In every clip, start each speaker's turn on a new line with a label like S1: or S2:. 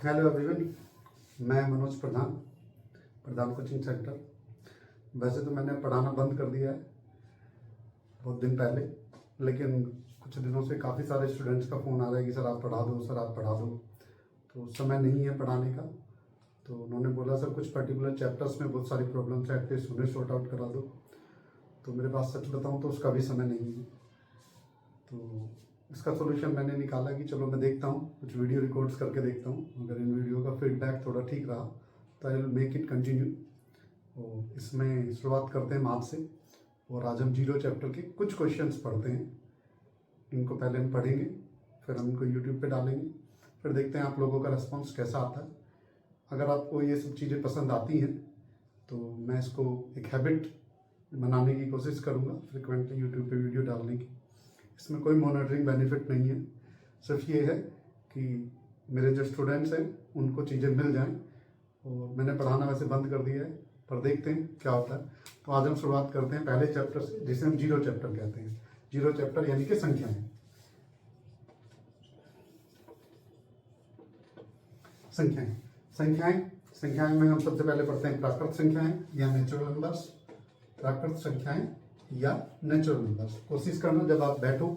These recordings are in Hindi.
S1: हेलो एवरीवन, मैं मनोज प्रधान कोचिंग सेंटर। वैसे तो मैंने पढ़ाना बंद कर दिया है बहुत दिन पहले, लेकिन कुछ दिनों से काफ़ी सारे स्टूडेंट्स का फ़ोन आ रहा है कि सर आप पढ़ा दो, सर आप पढ़ा दो। तो समय नहीं है पढ़ाने का। तो उन्होंने बोला सर कुछ पर्टिकुलर चैप्टर्स में बहुत सारी प्रॉब्लम्स हैं, एटलीस्ट उन्हें सॉर्ट आउट करा दो। तो मेरे पास सच बताऊँ तो उसका भी समय नहीं है। तो इसका सोल्यूशन मैंने निकाला कि चलो मैं देखता हूँ, कुछ वीडियो रिकॉर्ड्स करके देखता हूँ। अगर इन वीडियो का फीडबैक थोड़ा ठीक रहा तो I will make it continue. और इसमें शुरुआत करते हैं मैथ से, और आज हम जीरो चैप्टर के कुछ क्वेश्चंस पढ़ते हैं। इनको पहले हम पढ़ेंगे, फिर हम इनको यूट्यूब पे डालेंगे, फिर देखते हैं आप लोगों का रिस्पॉन्स कैसा आता है। अगर आपको ये सब चीज़ें पसंद आती हैं तो मैं इसको एक हैबिट बनाने की कोशिश करूँगा, फ्रिक्वेंटली यूट्यूब पे वीडियो डालने की। इसमें कोई मॉनिटरिंग बेनिफिट नहीं है, सिर्फ ये है कि मेरे जो स्टूडेंट्स हैं उनको चीज़ें मिल जाएं। और मैंने पढ़ाना वैसे बंद कर दिया है, पर देखते हैं क्या होता है। तो आज हम शुरुआत करते हैं पहले चैप्टर से, जिसे हम जीरो चैप्टर कहते हैं। जीरो चैप्टर यानी कि संख्याएं। संख्याएं संख्याएं संख्याएं में हम सबसे पहले पढ़ते हैं प्राकृत संख्याएं या नेचुरल नंबर्स। प्राकृत संख्याएं या नेचुरल नंबर्स। कोशिश करना जब आप बैठो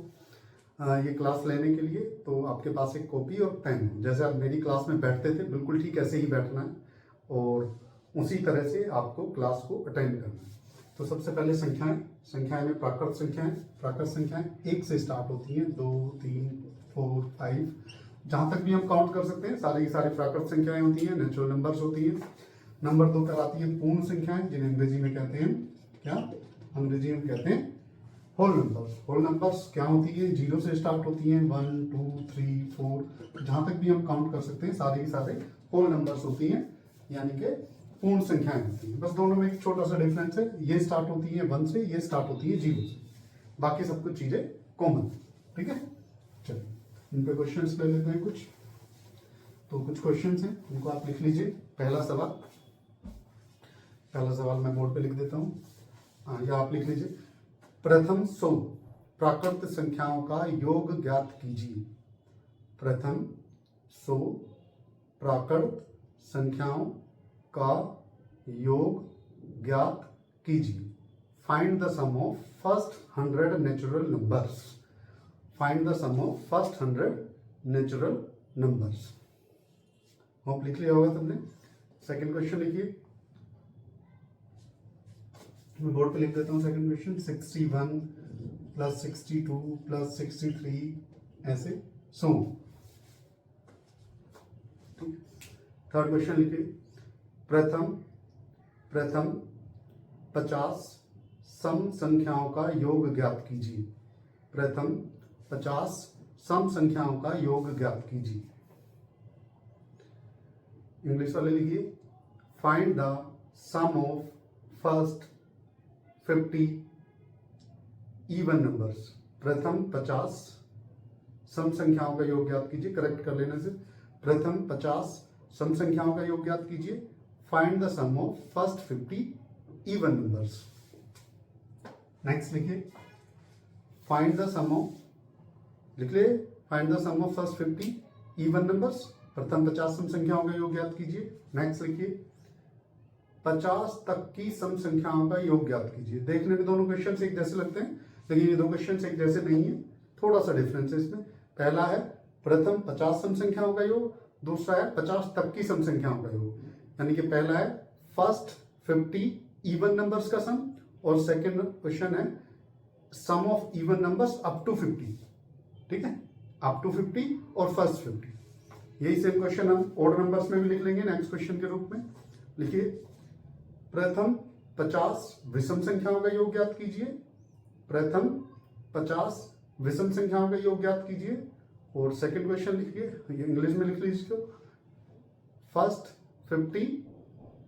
S1: ये क्लास लेने के लिए तो आपके पास एक कॉपी और पेन हो। जैसे आप मेरी क्लास में बैठते थे बिल्कुल ठीक ऐसे ही बैठना है, और उसी तरह से आपको क्लास को अटेंड करना है। तो सबसे पहले संख्याएं में प्राकृत संख्याएं 1 से स्टार्ट होती हैं, 2, 3, 4, 5, जहाँ तक भी हम काउंट कर सकते हैं सारी की सारी प्राकृत संख्याएं होती हैं, नेचुरल नंबर्स होती हैं। नंबर 2 पर आती है पूर्ण संख्याएं, जिन्हें अंग्रेजी में कहते हैं क्या? अंग्रेजी में कहते हैं होल नंबर्स। होल नंबर्स क्या होती है? 0 से स्टार्ट होती हैं, 1, 2, 3, 4, जहां तक भी हम काउंट कर सकते हैं सारे के सारे होल नंबर्स होती हैं, यानी कि पूर्ण संख्याएं होती हैं। बस दोनों में एक छोटा सा डिफरेंस है, ये स्टार्ट होती है 1 से, ये स्टार्ट होती है 0 से। बाकी सब कुछ चीजें कॉमन। ठीक है, चलिए इन पे क्वेश्चन ले लेते हैं कुछ। तो कुछ क्वेश्चन हैं, उनको आप लिख लीजिए। पहला सवाल मैं बोर्ड पे लिख देता हूँ, या आप लिख लीजिए। प्रथम 100 प्राकृत संख्याओं का योग ज्ञात कीजिए। प्रथम 100 प्राकृत संख्याओं का योग ज्ञात कीजिए। Find the sum of first 100 natural numbers. Find the sum of first 100 natural numbers. Hope लिख लिया होगा तुमने। सेकंड क्वेश्चन लिखिए, मैं बोर्ड पे लिख देता हूँ। सेकंड क्वेश्चन 61 प्लस 62 प्लस 63 ऐसे 100। थर्ड क्वेश्चन लिखिए। प्रथम 50 सम संख्याओं का योग ज्ञात कीजिए। प्रथम 50 सम संख्याओं का योग ज्ञात कीजिए। इंग्लिश वाले लिखिए। Find the sum of first 50 even numbers. प्रथम 50 सम संख्याओं का योग ज्ञात कीजिए। करेक्ट कर लेने से, प्रथम 50 सम संख्याओं का योग ज्ञात कीजिए। Find the sum of first 50 even numbers. Next लिखिए। फाइंड द सम ऑफ, लिख ले, find the sum of first 50 even numbers. प्रथम 50 सम संख्याओं का योग ज्ञात कीजिए। नेक्स्ट लिखिए। 50 तक की सम संख्याओं का योग ज्ञात कीजिए। देखने में दोनों क्वेश्चन एक जैसे लगते हैं, लेकिन ये दो क्वेश्चन एक जैसे नहीं है, थोड़ा सा डिफरेंस है इसमें। पहला है प्रथम 50 सम संख्याओं का योग, दूसरा है 50 तक की सम संख्याओं का योग। यानी कि पहला है फर्स्ट 50 इवन नंबर्स का सम, और सेकेंड क्वेश्चन है sum of even numbers up to 50। ठीक है, अप टू 50 और फर्स्ट 50। यही सेम क्वेश्चन हम ऑड नंबर्स में भी लिख लेंगे नेक्स्ट क्वेश्चन के रूप में। लिखिए। प्रथम 50 विषम संख्याओं का योग ज्ञात कीजिए। प्रथम 50 विषम संख्याओं का योग ज्ञात कीजिए। और सेकंड क्वेश्चन लिखिए, ये इंग्लिश में लिख लीजिए इसको। फर्स्ट 50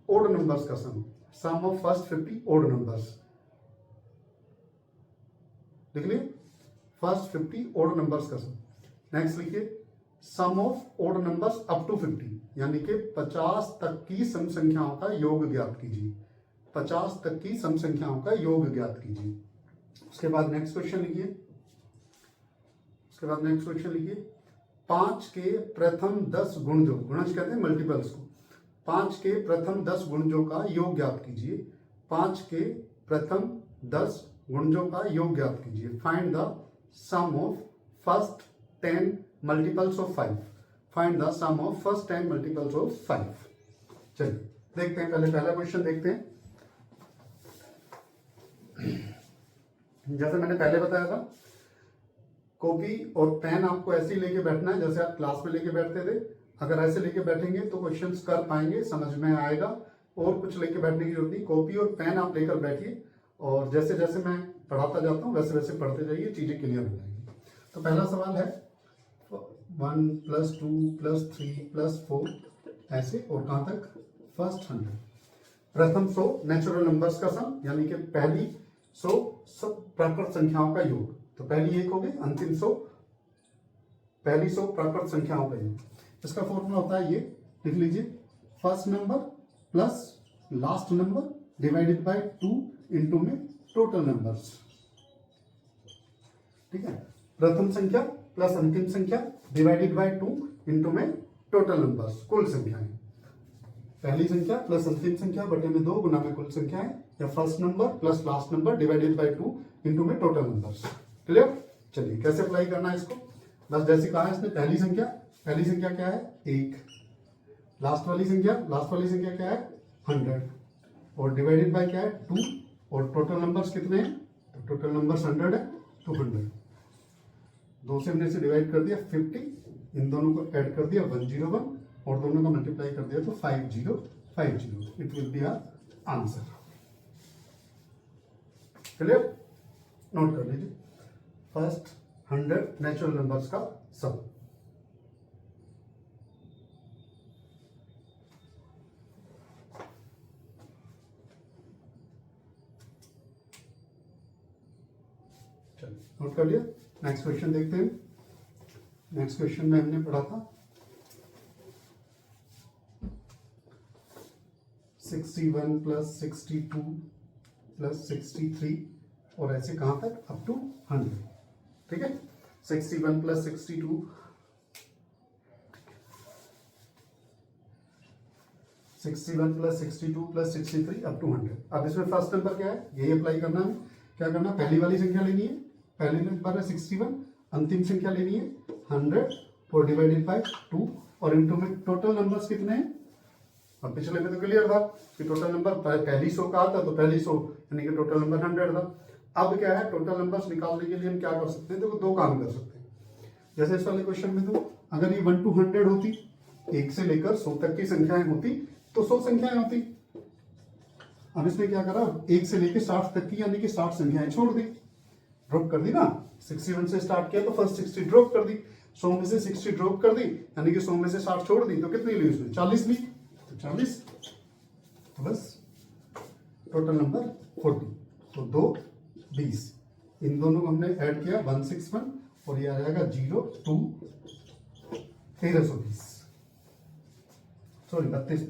S1: ओड नंबर्स का सम ऑफ फर्स्ट 50 ओड नंबर्स। लिख लिए, फर्स्ट 50 ओड नंबर्स का सम। नेक्स्ट लिखिए। Sum of odd numbers up to 50, यानी कि 50 तक की सम संख्याओं का योग ज्ञात कीजिए। 50 तक की सम संख्याओं का योग ज्ञात कीजिए। उसके बाद नेक्स्ट क्वेश्चन लिखिए। 5 के प्रथम 10 गुणजों, गुणज कहते हैं मल्टीपल्स को, 5 के प्रथम 10 गुणजों का योग ज्ञात कीजिए। 5 के प्रथम 10 गुणजों का योग ज्ञात कीजिए। Find the sum of first 10 multiples of 5। Find the sum of first 10 multiples of 5। चलिए देखते हैं, पहले पहला क्वेश्चन देखते हैं। जैसे मैंने पहले बताया था, कॉपी और पेन आपको ऐसे ही लेके बैठना है जैसे आप क्लास में लेके बैठते थे। अगर ऐसे लेके बैठेंगे तो क्वेश्चंस कर पाएंगे, समझ में आएगा, और कुछ लेके बैठने की जरूरत नहीं। कॉपी और पेन आप लेकर बैठिए और जैसे जैसे मैं पढ़ाता जाता हूँ वैसे वैसे पढ़ते जाइए, चीजें क्लियर हो जाएंगी। तो पहला सवाल है 1 + 2 + 3 + 4 ऐसे, और कहां तक, फर्स्ट 100। प्रथम 100 नेचुरल नंबर्स का सम, यानी कि पहली 100 सब प्राकृत संख्याओं का योग। तो पहली 1 हो गई, अंतिम 100 पहली 100 प्राकृत संख्याओं का योग। इसका फॉर्मूला होता है ये, लिख लीजिए, first number plus last number divided by 2 into में टोटल नंबर्स। ठीक है, प्रथम संख्या प्लस अंतिम संख्या डिवाइडेड बाय 2 इंटू में टोटल नंबर्स, कुल संख्याएं। पहली संख्या प्लस अंतिम संख्या बटे में 2 गुना में कुल संख्याएं, या first number plus last number divided by 2 into में टोटल नंबर्स। क्लियर? चलिए कैसे अप्लाई करना है इसको, बस जैसे कहा है इसने, पहली संख्या क्या है 1, लास्ट वाली संख्या क्या है 100, और डिवाइडेड बाय क्या है 2, और टोटल नंबर्स कितने हैं, तो टोटल नंबर्स 100 है, तो 100 2 से हमने इसे डिवाइड कर दिया 50, इन दोनों को ऐड कर दिया 101, और दोनों का मल्टीप्लाई कर दिया तो 5050। It will be our answer. Clear? Note कर लीजिए, फर्स्ट 100 नेचुरल नंबर्स का सम। चलिए नोट कर लिया, नेक्स्ट क्वेश्चन देखते हैं। नेक्स्ट क्वेश्चन में हमने पढ़ा था 61 + 62 + 63, और ऐसे कहां तक, अप टू 100। ठीक है, 61 + 62 + 63 अप टू 100। अब इसमें फर्स्ट नंबर क्या है, यही अप्लाई करना है। क्या करना, पहली वाली संख्या लेनी है, पहली नंबर है 61, अंतिम संख्या लेनी है 100, और डिवाइडेड बाय 2, और इनटू में टोटल नंबर्स कितने हैं। अब पिछले में तो क्लियर था कि टोटल नंबर पहली 100 का आता, तो पहली 100 यानी कि टोटल नंबर 100 था। अब क्या है, टोटल नंबर्स निकालने के लिए हम क्या कर सकते हैं, तो 2 काम कर सकते हैं। जैसे इस वाले क्वेश्चन में तो अगर ये 1 to 100 होती, 1 से लेकर 100 तक की संख्याएं होती, तो 100 संख्याएं होती। अब इसने क्या करा, 1 से लेकर 60 तक की यानी कि 60 संख्याएं छोड़ दी, ड्रॉप कर दी ना। 61 से स्टार्ट किया तो फर्स्ट 60 ड्रॉप कर दी, 100 में से 60 ड्रॉप कर दी, यानी कि 100 में से 60 छोड़ दी, तो कितनी ली उसने, 40 ली, तो 40, तो बस टोटल नंबर 40, तो 2 20, इन दोनों को हमने ऐड किया 161, और ये आ जाएगा 0 2 1320, सॉरी 32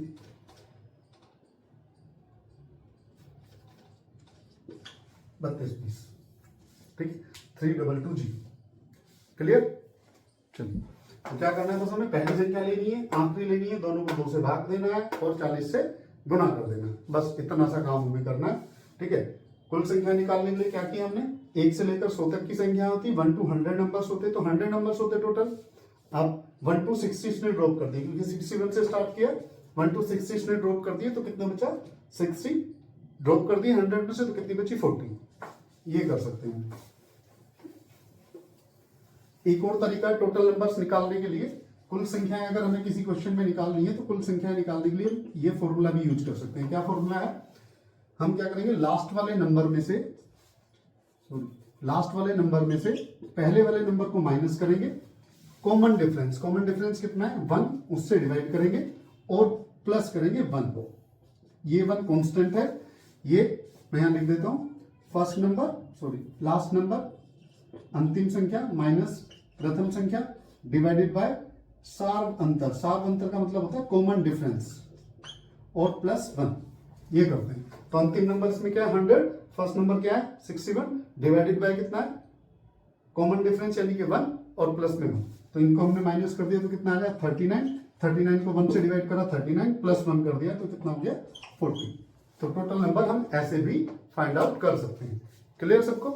S1: 20, ठीक, 322G। क्लियर? चलिए तो क्या करना है, बस हमें पहली संख्या लेनी है, आखिरी लेनी है, दोनों को 2 से भाग देना है और 40 से गुना कर देना है, बस इतना सा काम हमें करना है। ठीक है, कुल संख्या निकालने के लिए क्या किया हमने, 1 से लेकर 100 तक की संख्या होती, 1 to 100 नंबर्स होते, तो 100 नंबर्स होते टोटल। अब 1 to 60 इसने ड्रॉप कर दी, क्योंकि 61 से स्टार्ट किया, 1 to 60 इसने ड्रॉप कर दिया, तो कितना बचा, 60 ड्रॉप कर दिया 100 में से, तो कितनी बची 40। ये कर सकते हैं। एक और तरीका है टोटल नंबर्स निकालने के लिए, कुल संख्याएं अगर हमें किसी क्वेश्चन में निकालनी है, तो कुल संख्याएं निकालने के लिए ये फॉर्मूला भी यूज कर सकते हैं। क्या फॉर्मूला है, हम क्या करेंगे, लास्ट वाले नंबर में से पहले वाले नंबर को माइनस करेंगे, कॉमन डिफरेंस कितना है 1, उससे डिवाइड करेंगे और प्लस करेंगे 1। ये 1 कांस्टेंट है, ये मैं यहां लिख देता हूं, लास्ट नंबर अंतिम संख्या माइनस प्रथम संख्या डिवाइडेड बाय सार्व अंतर का मतलब होता है कॉमन डिफरेंस, और प्लस 1, ये करते हैं। तो अंतिम नंबर्स में क्या है 100, फर्स्ट नंबर क्या है 61, डिवाइडेड बाय कितना है कॉमन डिफरेंस यानी कि 1 और प्लस में 1, तो इनको हमने माइनस कर दिया तो कितना आ गया 39, 39 को 1 से डिवाइड करा 39 प्लस 1 कर दिया तो कितना हो गया 40। तो टोटल नंबर हम ऐसे भी फाइंड आउट कर सकते हैं। क्लियर सबको?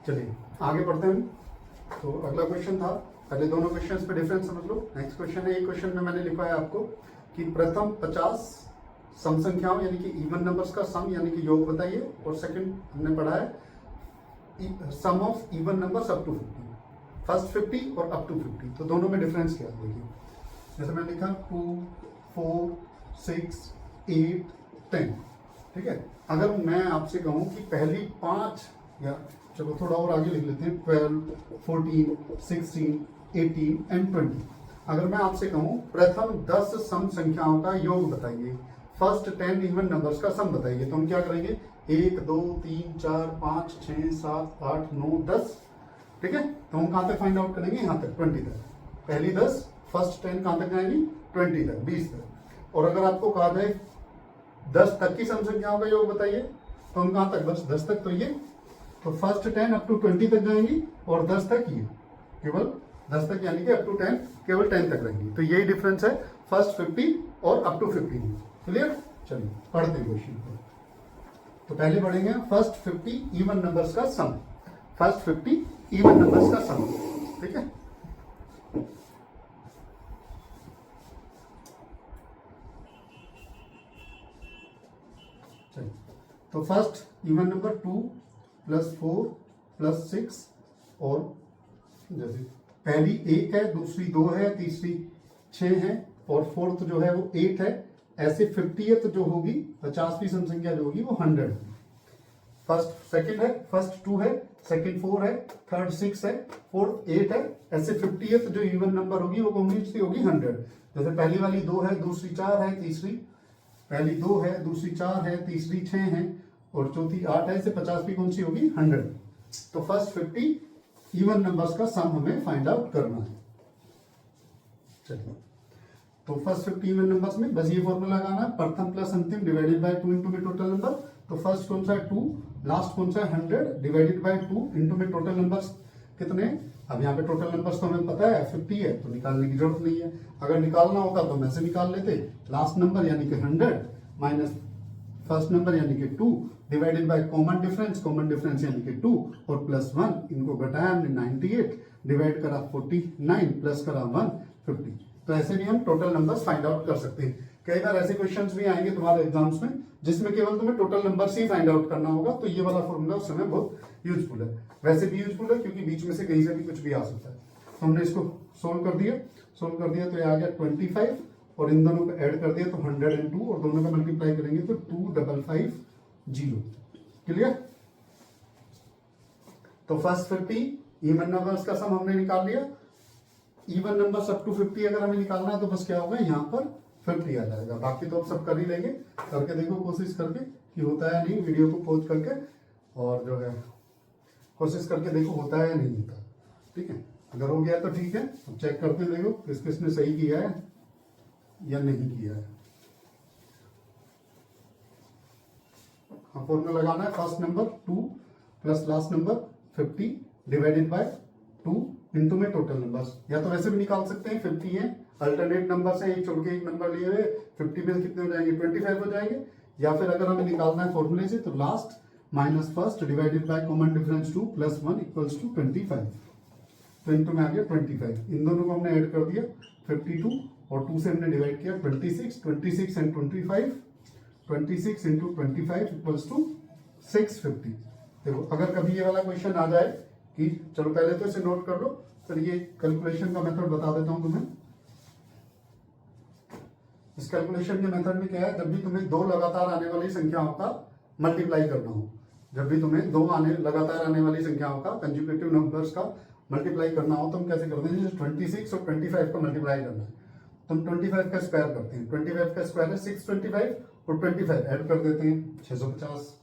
S1: चलिए आगे बढ़ते हैं। तो अगला क्वेश्चन था, पहले दोनों क्वेश्चंस पे डिफरेंस समझ लो। नेक्स्ट क्वेश्चन है, एक क्वेश्चन में मैंने लिखा है आपको कि प्रथम 50 सम संख्याओं यानी कि इवन नंबर्स का सम यानी कि योग बताइए, और सेकंड हमने पढ़ा है sum of even numbers up to 50, first 50 और अप टू 50। तो दोनों में डिफरेंस क्या है देखिए। जैसे मैंने लिखा 2, 4, 6, 8, 10, ठीक है। अगर मैं आपसे कहूं कि पहली 5 या चलो थोड़ा और आगे लिख लेते हैं 12, 14, 16, 18 एंड 20। अगर मैं आपसे कहूं प्रथम 10 सम संख्याओं का योग बताइए, फर्स्ट 10 इवन नंबर्स का सम बताइए, तो हम क्या करेंगे 1, 2, 3, 4, 5, 6, 7, 8, 9, 10, ठीक है। तो हम कहां तक फाइंड आउट करेंगे, यहां तक 20 तक। पहली 10 फर्स्ट 10 कहां तक जाएंगी 20 तक, 20 तक। और अगर आपको कहा जाए 10 तक की सम संख्याओं का योग बताइए, तो हम कहां तक, बस 10 तक। तो ये तो फर्स्ट 10 अप टू 20 तक जाएंगी और 10 तक ये केवल 10 तक यानी कि अप टू 10 केवल 10 तक रहेंगी। तो यही डिफरेंस है फर्स्ट 50 और अप टू 50 में। क्लियर? चलिए पढ़ते हैं क्वेश्चन को। तो पहले पढ़ेंगे फर्स्ट 50 इवन नंबर्स का सम, फर्स्ट 50 इवन नंबर्स का सम, ठीक है। चलिए तो फर्स्ट इवन नंबर 2 + 4 + 6, और जैसे पहली 1 है, दूसरी 2 है, तीसरी 6 है और फोर्थ जो है वो 8 है। ऐसे 50th जो होगी 50वीं सम संख्या जो होगी वो 100 होगी। फर्स्ट सेकंड है, फर्स्ट 2 है, सेकंड 4 है, थर्ड 6 है, फोर्थ 8 है। ऐसे 50th जो इवन नंबर होगी वो कौन सी होगी 100। जैसे पहली वाली 2 है, दूसरी 4 है, तीसरी पहली 2 है, दूसरी 4 है, तीसरी 6 है और चौथी 8 है। इसे 50वीं कौन सी होगी 100। तो फर्स्ट 50 इवन नंबर्स का सम हमें फाइंड आउट करना है। चलिए तो फर्स्ट 50 इवन नंबर्स में बस ये फॉर्मूला लगाना है, प्रथम प्लस अंतिम डिवाइडेड बाय 2 इंटू में टोटल नंबर। तो फर्स्ट कौन सा है 2, लास्ट कौन सा है 100 डिवाइडेड बाय 2 इंटू में टोटल नंबर्स कितने। अब यहाँ पे टोटल नंबर्स तो हमें पता है 50 है, तो निकालने की जरूरत नहीं है। अगर निकालना होता तो हम ऐसे निकाल लेते, लास्ट नंबर यानी कि 100 माइनस फर्स्ट नंबर यानी कि 2 डिवाइडेड बाय कॉमन डिफरेंस यानी कि 2 और प्लस 1, इनको घटाया हमने 98 डिवाइड करा 49 प्लस करा 1 50। तो ऐसे भी हम टोटल नंबर्स फाइंड आउट कर सकते हैं। कई बार ऐसे क्वेश्चंस भी आएंगे तुम्हारे एग्जाम्स में जिसमें केवल तुम्हें टोटल नंबर्स ही फाइंड आउट करना होगा, तो ये वाला फॉर्मूला उस समय बहुत यूजफुल है। वैसे भी यूजफुल है क्योंकि बीच में से कहीं से भी कुछ भी आ सकता है। तो हमने इसको सोल्व कर दिया तो ये आ गया 25 और इन दोनों को ऐड कर दिया तो 102 और दोनों का मल्टीप्लाई करेंगे तो 2550। क्लियर? तो फर्स्ट 50 इवन नंबर्स का सम हमने निकाल लिया। इवन नंबर्स अप टू 50 अगर हमें निकालना है तो बस क्या होगा, यहाँ पर 50 आ जाएगा। बाकी तो आप सब कर ही लेंगे, करके देखो कोशिश करके कि होता है नहीं, वीडियो को पॉज करके और जो है कोशिश करके देखो होता है या नहीं होता। ठीक है, अगर हो गया तो ठीक है, अब चेक करके देखो किस किसने सही किया है या नहीं किया है। हाँ, फॉर्मूला लगाना है first number 2 plus last number 50 divided by 2 into में टोटल नंबर्स। या तो वैसे भी निकाल सकते हैं, 50 है अल्टरनेट नंबर से एक छोड़ के एक नंबर लिए हुए 50 में कितने हो जाएंगे 25 हो जाएंगे। या फिर अगर हमें निकालना है फॉर्मूले से तो last minus first divided by common difference 2 plus 1 equals to 25। तो इंटू में आ गया 25। इन दोनों को हमने ऐड कर दिया 52 और 2 से हमने डिवाइड किया 26 एंड 25, 26 इंटू 25 इक्वल्स टू 650। देखो अगर कभी ये वाला क्वेश्चन आ जाए कि चलो पहले तो इसे नोट कर लो, फिर ये कैलकुलेशन का मेथड बता देता हूं तुम्हें। इस कैलकुलेशन के मेथड में क्या है, जब भी तुम्हें दो लगातार आने वाली संख्याओं का मल्टीप्लाई करना हो, जब भी तुम्हें दो लगातार आने वाली संख्याओं का कंज्यूगेटिव नंबर्स का मल्टीप्लाई करना हो तो हम कैसे करते हैं, 26 और 25 का मल्टीप्लाई करना है तो हम 25 का स्क्वायर करते हैं। 25 का स्क्वायर है 625 और 25 ऐड कर देते हैं 650।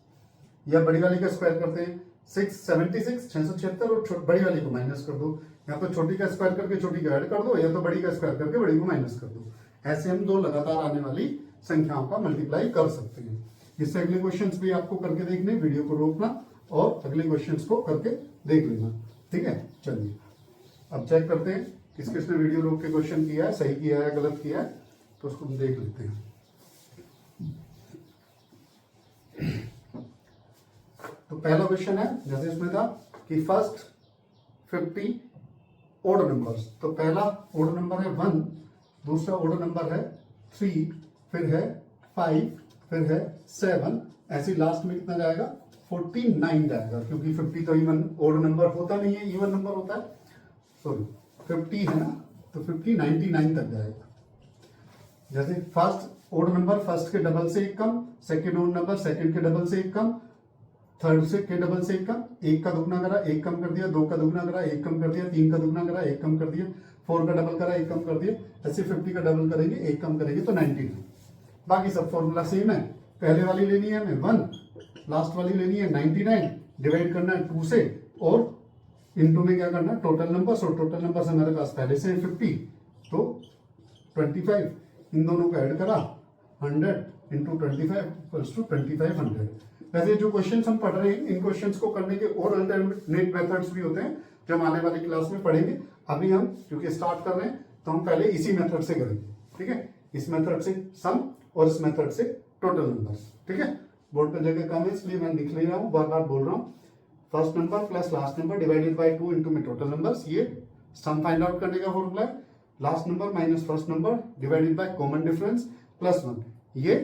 S1: या बड़ी वाली का स्क्वायर करते हैं 676 676 और बड़ी वाली को माइनस कर दो। या तो छोटी का स्क्वायर करके छोटी का ऐड कर दो, या तो बड़ी का स्क्वायर करके बड़ी को माइनस कर दो। ऐसे हम दो लगातार आने वाली संख्याओं का मल्टीप्लाई कर सकते हैं। इससे अगले क्वेश्चंस भी आपको करके देखने, वीडियो को रोकना और अगले क्वेश्चंस को करके देख लेना। ठीक है, चलिए अब चेक करते हैं किस किसने वीडियो रोक के क्वेश्चन किया है, सही किया है गलत किया है, तो उसको हम देख लेते हैं। तो पहला क्वेश्चन है जैसे इसमें था कि फर्स्ट 50 ओड नंबर्स, तो पहला ओड नंबर है 1, दूसरा ओड नंबर है 3, फिर है 5, फिर है 7, ऐसे लास्ट में कितना जाएगा 49 जाएगा, क्योंकि 50 तो इवन ओड नंबर होता नहीं है, इवन नंबर होता है, सॉरी 50 है ना, तो 50 99 तक जाएगा। जैसे फर्स्ट ओड नंबर फर्स्ट के डबल से एक कम, सेकंड ओड नंबर सेकंड के डबल से एक कम, थर्ड से के डबल से एक कम, एक का दुगना करा एक कम कर दिया, दो का दुगना करा एक कम कर दिया, तीन का दुगना करा एक कम कर दिया, 4 का डबल करा एक कम कर दिया, ऐसे 50 का डबल करेंगे एक कम करेंगे तो 99। बाकी सब फॉर्मूला सेम है, पहले वाली लेनी है हमें 1, लास्ट वाली लेनी है 99, डिवाइड करना है 2 से, और इनटू में क्या करना है टोटल नंबर्स, और टोटल नंबर्स हमारे पास पहले से 50 तो 25, इन दोनों को ऐड करा 100 इंटू 25 इक्वल्स टू 2500। वैसे जो क्वेश्चंस हम पढ़ रहे हैं इन क्वेश्चंस को करने के और अल्टरनेट मेथड्स भी होते हैं जो हम आने वाली क्लास में पढ़ेंगे। अभी हम क्योंकि स्टार्ट कर रहे हैं तो हम पहले इसी मेथड से करेंगे, ठीक है, इस मेथड से सम और इस मेथड से टोटल नंबर्स, ठीक है। बोर्ड पर जगह कम है इसलिए मैं लिख ले रहा हूँ, बार बार बोल रहा हूँ। First number plus last number divided by 2 into में टोटल नंबर्स, ये सम फाइंड आउट करने का फॉर्मूला है। Last number minus first number divided by common difference plus 1, ये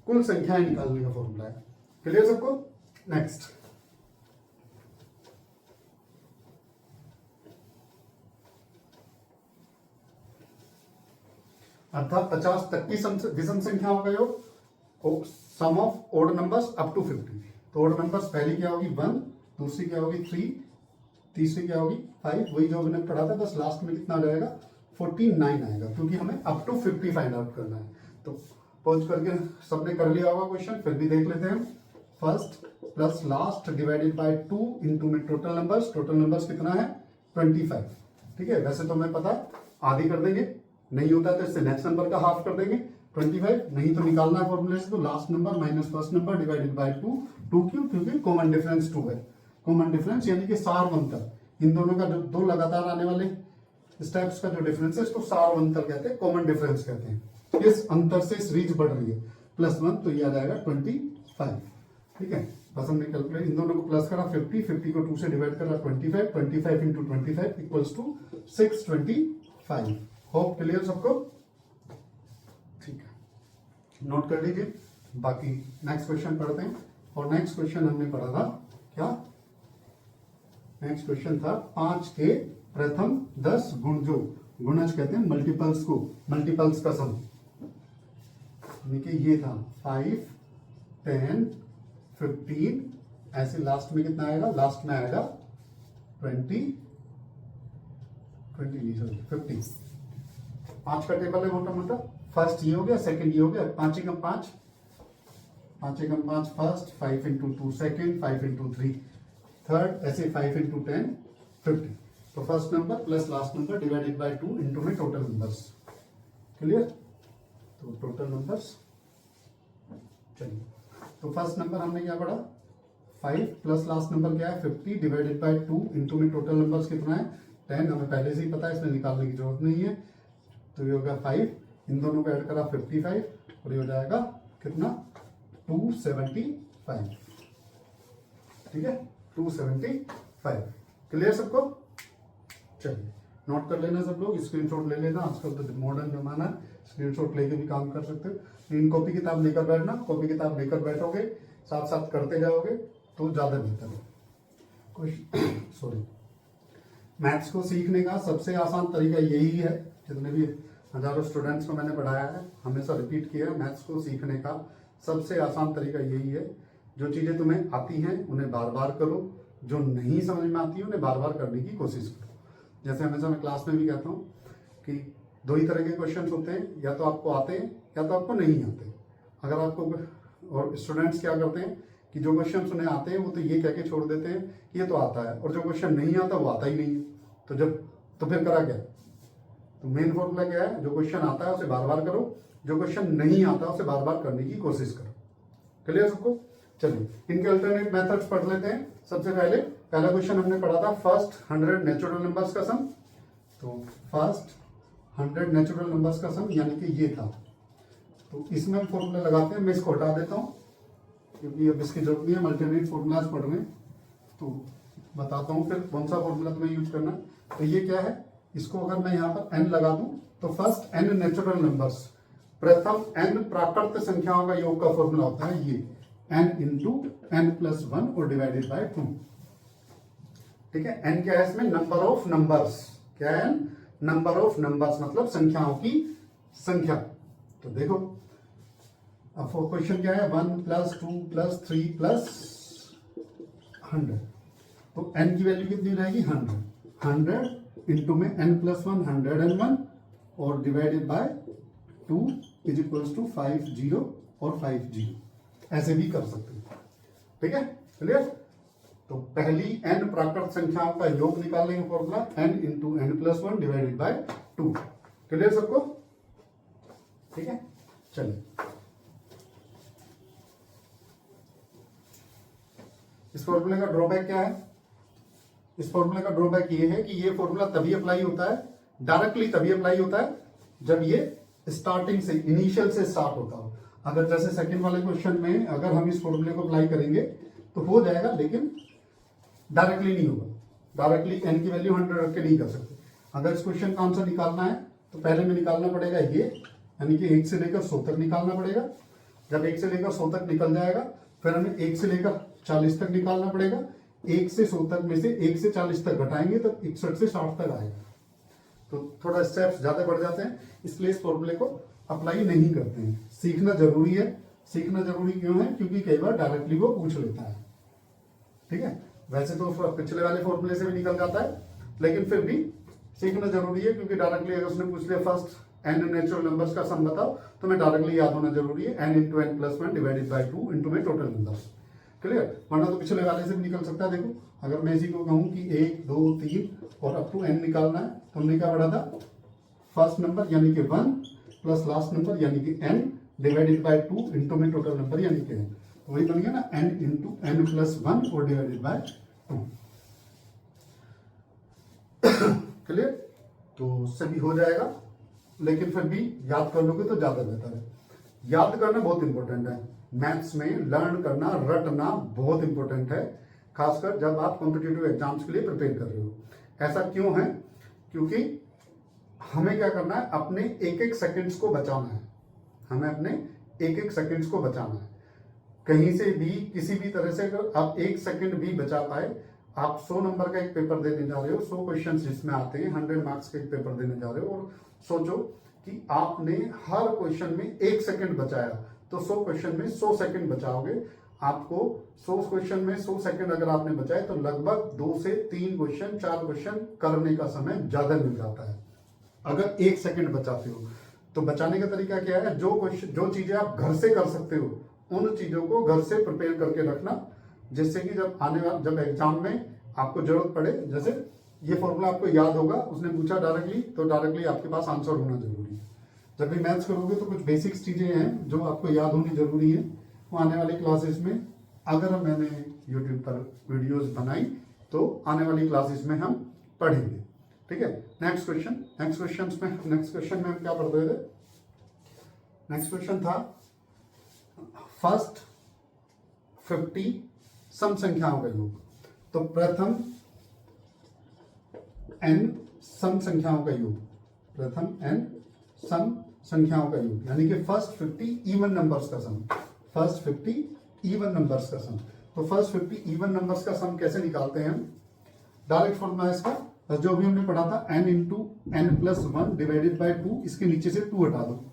S1: कुल संख्याएं निकालने का फॉर्मूला है। क्लियर सबको? नेक्स्ट अर्थात 50 तक की विषम संख्याओं का योग, sum of odd numbers up to 50। तो ओड नंबर्स पहली क्या होगी 1, दूसरी क्या होगी 3, तीसरी क्या होगी 5, वही जो हमने पढ़ा था, बस लास्ट में कितना रहेगा 49 आएगा, क्योंकि हमें अप टू 50 फाइंड आउट करना है। तो पहुंच करके सबने कर लिया होगा क्वेश्चन, फिर भी देख लेते हैं। First plus last divided by 2 into में टोटल नंबर्स कितना है 25, ठीक है। वैसे तो हमें पता आधी कर देंगे, नहीं होता तो इससे नेक्स्ट नंबर का हाफ कर देंगे 25, नहीं तो निकालना है फॉर्मूले से, तो last number minus first number divided by 2 क्यों, क्योंकि कॉमन डिफरेंस 2 है। कॉमन डिफरेंस यानी कि सार अंतर, इन दोनों का जो दो लगातार आने वाले स्टेप्स का जो डिफरेंस है इसको सार अंतर कहते हैं, कॉमन डिफरेंस कहते हैं। इस अंतर से सीरीज बढ़ रही है +1, तो ये आ जाएगा 25, ठीक है। बस हमने कैलकुलेट इन दोनों को प्लस करा 50 को 2 से डिवाइड करा 25 into 25 equals to 625। Hope clear सबको? ठीक है, नोट कर लीजिए। बाकी नेक्स्ट क्वेश्चन पढ़ते हैं। और नेक्स्ट क्वेश्चन हमने पढ़ा था क्या, नेक्स्ट क्वेश्चन था 5 के प्रथम 10 गुण, जो गुणज कहते हैं मल्टीपल्स को, मल्टीपल्स का सम, ये था 5, 10, 15, ऐसे लास्ट में कितना आएगा, लास्ट में आएगा 50। 5 का टेबल है मोटा मोटा, फर्स्ट ये हो गया, सेकंड ये हो गया, 5 एकम 5, 5 एकम 5 first, 5 into 2 second, 5 into 3 third, ऐसे 5 इंटू 10 50। तो first number plus last number divided by 2 into में टोटल नंबर्स। क्लियर? तो टोटल नंबर्स, चलिए तो फर्स्ट नंबर हमने क्या पढ़ा 5 प्लस लास्ट नंबर क्या है 50 डिवाइडेड बाय 2 इंटू में टोटल नंबर्स कितना है 10, हमें पहले से ही पता है, इसमें निकालने की जरूरत नहीं है। तो ये होगा 5, इन दोनों को ऐड करा 55, और ये हो जाएगा कितना 275, ठीक है 275। क्लियर सबको? चलिए नोट कर लेना सब लोग, स्क्रीनशॉट ले लेना, आजकल तो मॉडर्न जमाना है, स्क्रीनशॉट लेके भी काम कर सकते हो। इन कॉपी किताब लेकर बैठना, कॉपी किताब लेकर बैठोगे साथ साथ करते जाओगे तो ज्यादा बेहतर है। सॉरी, मैथ्स को सीखने का सबसे आसान तरीका यही है, जितने भी हजारों स्टूडेंट्स को मैंने पढ़ाया है हमेशा रिपीट किया, मैथ्स को सीखने का सबसे आसान तरीका यही है, जो चीजें तुम्हें आती हैं उन्हें बार बार करो, जो नहीं समझ में आती है उन्हें बार बार करने की कोशिश करो। जैसे हमेशा मैं क्लास में भी कहता हूँ कि 2 ही तरह के क्वेश्चन होते हैं, या तो आपको आते हैं या तो आपको नहीं आते। अगर आपको, और स्टूडेंट्स क्या करते हैं कि जो क्वेश्चन उन्हें आते हैं वो तो ये कह के छोड़ देते हैं ये तो आता है, और जो क्वेश्चन नहीं आता वो आता ही नहीं है। तो फिर करा क्या? तो मेन फॉर्मूला क्या है, जो क्वेश्चन आता है उसे बार बार करो, जो क्वेश्चन नहीं आता उसे बार बार करने की कोशिश करो। क्लियर सबको? चलिए इनके अल्टरनेट मेथड्स पढ़ लेते हैं। सबसे पहले पहला क्वेश्चन हमने पढ़ा था फर्स्ट 100 नेचुरल नंबर्स का सम। तो फर्स्ट 100 नेचुरल नंबर्स का सम यानी कि ये था। तो इसमें हम फॉर्मूला लगाते हैं, मैं इसको हटा देता हूँ क्योंकि अब इसकी जरूरत नहीं है, अल्टरनेट फॉर्मूलाज पढ़ रहे हैं। तो बताता हूँ फिर कौन सा फॉर्मूला तुम्हें यूज करना है। तो ये क्या है, इसको अगर मैं यहाँ पर n लगा दूं तो फर्स्ट n नेचुरल नंबर्स, प्रथम n प्राकृत संख्याओं का योग का फॉर्मूला होता है ये n इंटू n प्लस 1 और डिवाइडेड बाय 2। ठीक है, n क्या है इसमें, नंबर ऑफ नंबर्स। क्या है, नंबर ऑफ नंबर्स मतलब संख्याओं की संख्या। तो देखो अब क्वेश्चन क्या है, 1 प्लस 2 प्लस 3 प्लस 100। तो n की वैल्यू कितनी रहेगी, 100 इंटू में n प्लस 1 101 और divided by 2 is equals to 50 और 50। ऐसे भी कर सकते हैं। ठीक है, क्लियर। तो पहली n प्राकृत संख्याओं का योग निकालने का formula n into n plus 1 divided by 2। Clear सबको, ठीक है। चलिए इस फॉर्मूले का ड्रॉबैक क्या है, इस फॉर्मूले का ड्रॉबैक ये है कि ये फॉर्मूला तभी अप्लाई होता है, डायरेक्टली तभी अप्लाई होता है जब ये स्टार्टिंग से, इनिशियल से स्टार्ट होता हो। अगर जैसे सेकंड वाले क्वेश्चन में अगर हम इस फॉर्मूले को अप्लाई करेंगे तो हो जाएगा, लेकिन डायरेक्टली नहीं होगा। डायरेक्टली n की वैल्यू 100 रख के नहीं कर सकते। अगर इस क्वेश्चन का आंसर निकालना है तो पहले में निकालना पड़ेगा ये, यानी कि 1 से लेकर 100 तक निकालना पड़ेगा। जब 1 से लेकर 100 तक निकल जाएगा फिर हमें 1 से लेकर 40 तक निकालना पड़ेगा। 1 से 100 तक में से 1 से 40 तक घटाएंगे तो 61 से 60 तक आएगा। तो थोड़ा स्टेप्स ज्यादा बढ़ जाते हैं, इसलिए इस फॉर्मूले को अप्लाई नहीं करते हैं। सीखना जरूरी है। सीखना जरूरी क्यों है, क्योंकि कई बार डायरेक्टली वो पूछ लेता है। ठीक है, वैसे तो पिछले वाले फॉर्मूले से भी निकल जाता है, लेकिन फिर भी सीखना जरूरी है, क्योंकि डायरेक्टली अगर उसने पूछ लिया फर्स्ट n नेचुरल नंबर्स का सम बताओ तो मैं डायरेक्टली याद होना जरूरी है n into n plus 1 divided by 2 into में टोटल नंबर्स। क्लियर, वरना तो पिछले वाले से भी निकल सकता है। देखो अगर मैं इसी को कहूं कि 1 2 3 और अप टू n निकालना है तो हमने क्या पढ़ा था, फर्स्ट नंबर यानी कि 1 प्लस लास्ट नंबर यानी कि n डिवाइडेड बाय 2 इंटू में टोटल नंबर यानी कि n। तो वही बन गया ना n इंटू n प्लस 1 और डिवाइडेड बाय 2। क्लियर, तो सभी हो जाएगा, लेकिन फिर भी याद कर लोगे तो ज्यादा बेहतर है। याद करना बहुत इंपॉर्टेंट है मैथ्स में, लर्न करना, रटना बहुत इंपॉर्टेंट है, खासकर जब आप कॉम्पिटिटिव एग्जाम्स के लिए प्रिपेयर कर रहे हो। ऐसा क्यों है, क्योंकि हमें क्या करना है, अपने एक एक सेकंड्स को बचाना है। हमें अपने एक एक सेकंड्स को बचाना है। कहीं से भी किसी भी तरह से अगर आप 1 सेकंड भी बचा पाए, आप 100 नंबर का एक पेपर देने जा रहे हो, 100 क्वेश्चन जिसमें आते हैं, 100 मार्क्स का एक पेपर देने जा रहे हो, और सोचो कि आपने हर क्वेश्चन में 1 सेकंड बचाया, तो 100 क्वेश्चन में 100 सेकंड बचाओगे। आपको 100 क्वेश्चन में 100 सेकंड अगर आपने बचाए तो लगभग 2 से 3 क्वेश्चन 4 क्वेश्चन करने का समय ज्यादा मिल जाता है अगर 1 सेकंड बचाते हो। तो बचाने का तरीका क्या है, जो चीजें आप घर से कर सकते हो उन चीजों को घर से प्रिपेयर करके रखना, जिससे कि जब एग्जाम में आपको जरूरत पड़े, जैसे ये फॉर्मूला आपको याद होगा, उसने पूछा डायरेक्टली तो डायरेक्टली आपके पास आंसर होना जरूरी है। जब भी मैथ्स करोगे तो कुछ बेसिक्स चीजें हैं जो आपको याद होनी जरूरी है, वो आने वाली क्लासेस में, अगर मैंने यूट्यूब पर वीडियोस बनाई तो आने वाली क्लासेस में हम पढ़ेंगे। ठीक है, नेक्स्ट क्वेश्चन में हम क्या पढ़ते थे, नेक्स्ट क्वेश्चन था फर्स्ट 50 सम संख्याओं का योग। तो प्रथम n सम संख्याओं का योग, प्रथम n सम संख्याओं का योग, यानी कि फर्स्ट 50 इवन नंबर्स का सम, फर्स्ट 50 इवन नंबर्स का सम। तो फर्स्ट 50 इवन नंबर्स का सम कैसे निकालते हैं हम, डायरेक्ट फॉर्मूला इसका जो भी हमने पढ़ा था, n into n plus 1 divided by 2, इसके नीचे से 2 हटा दो,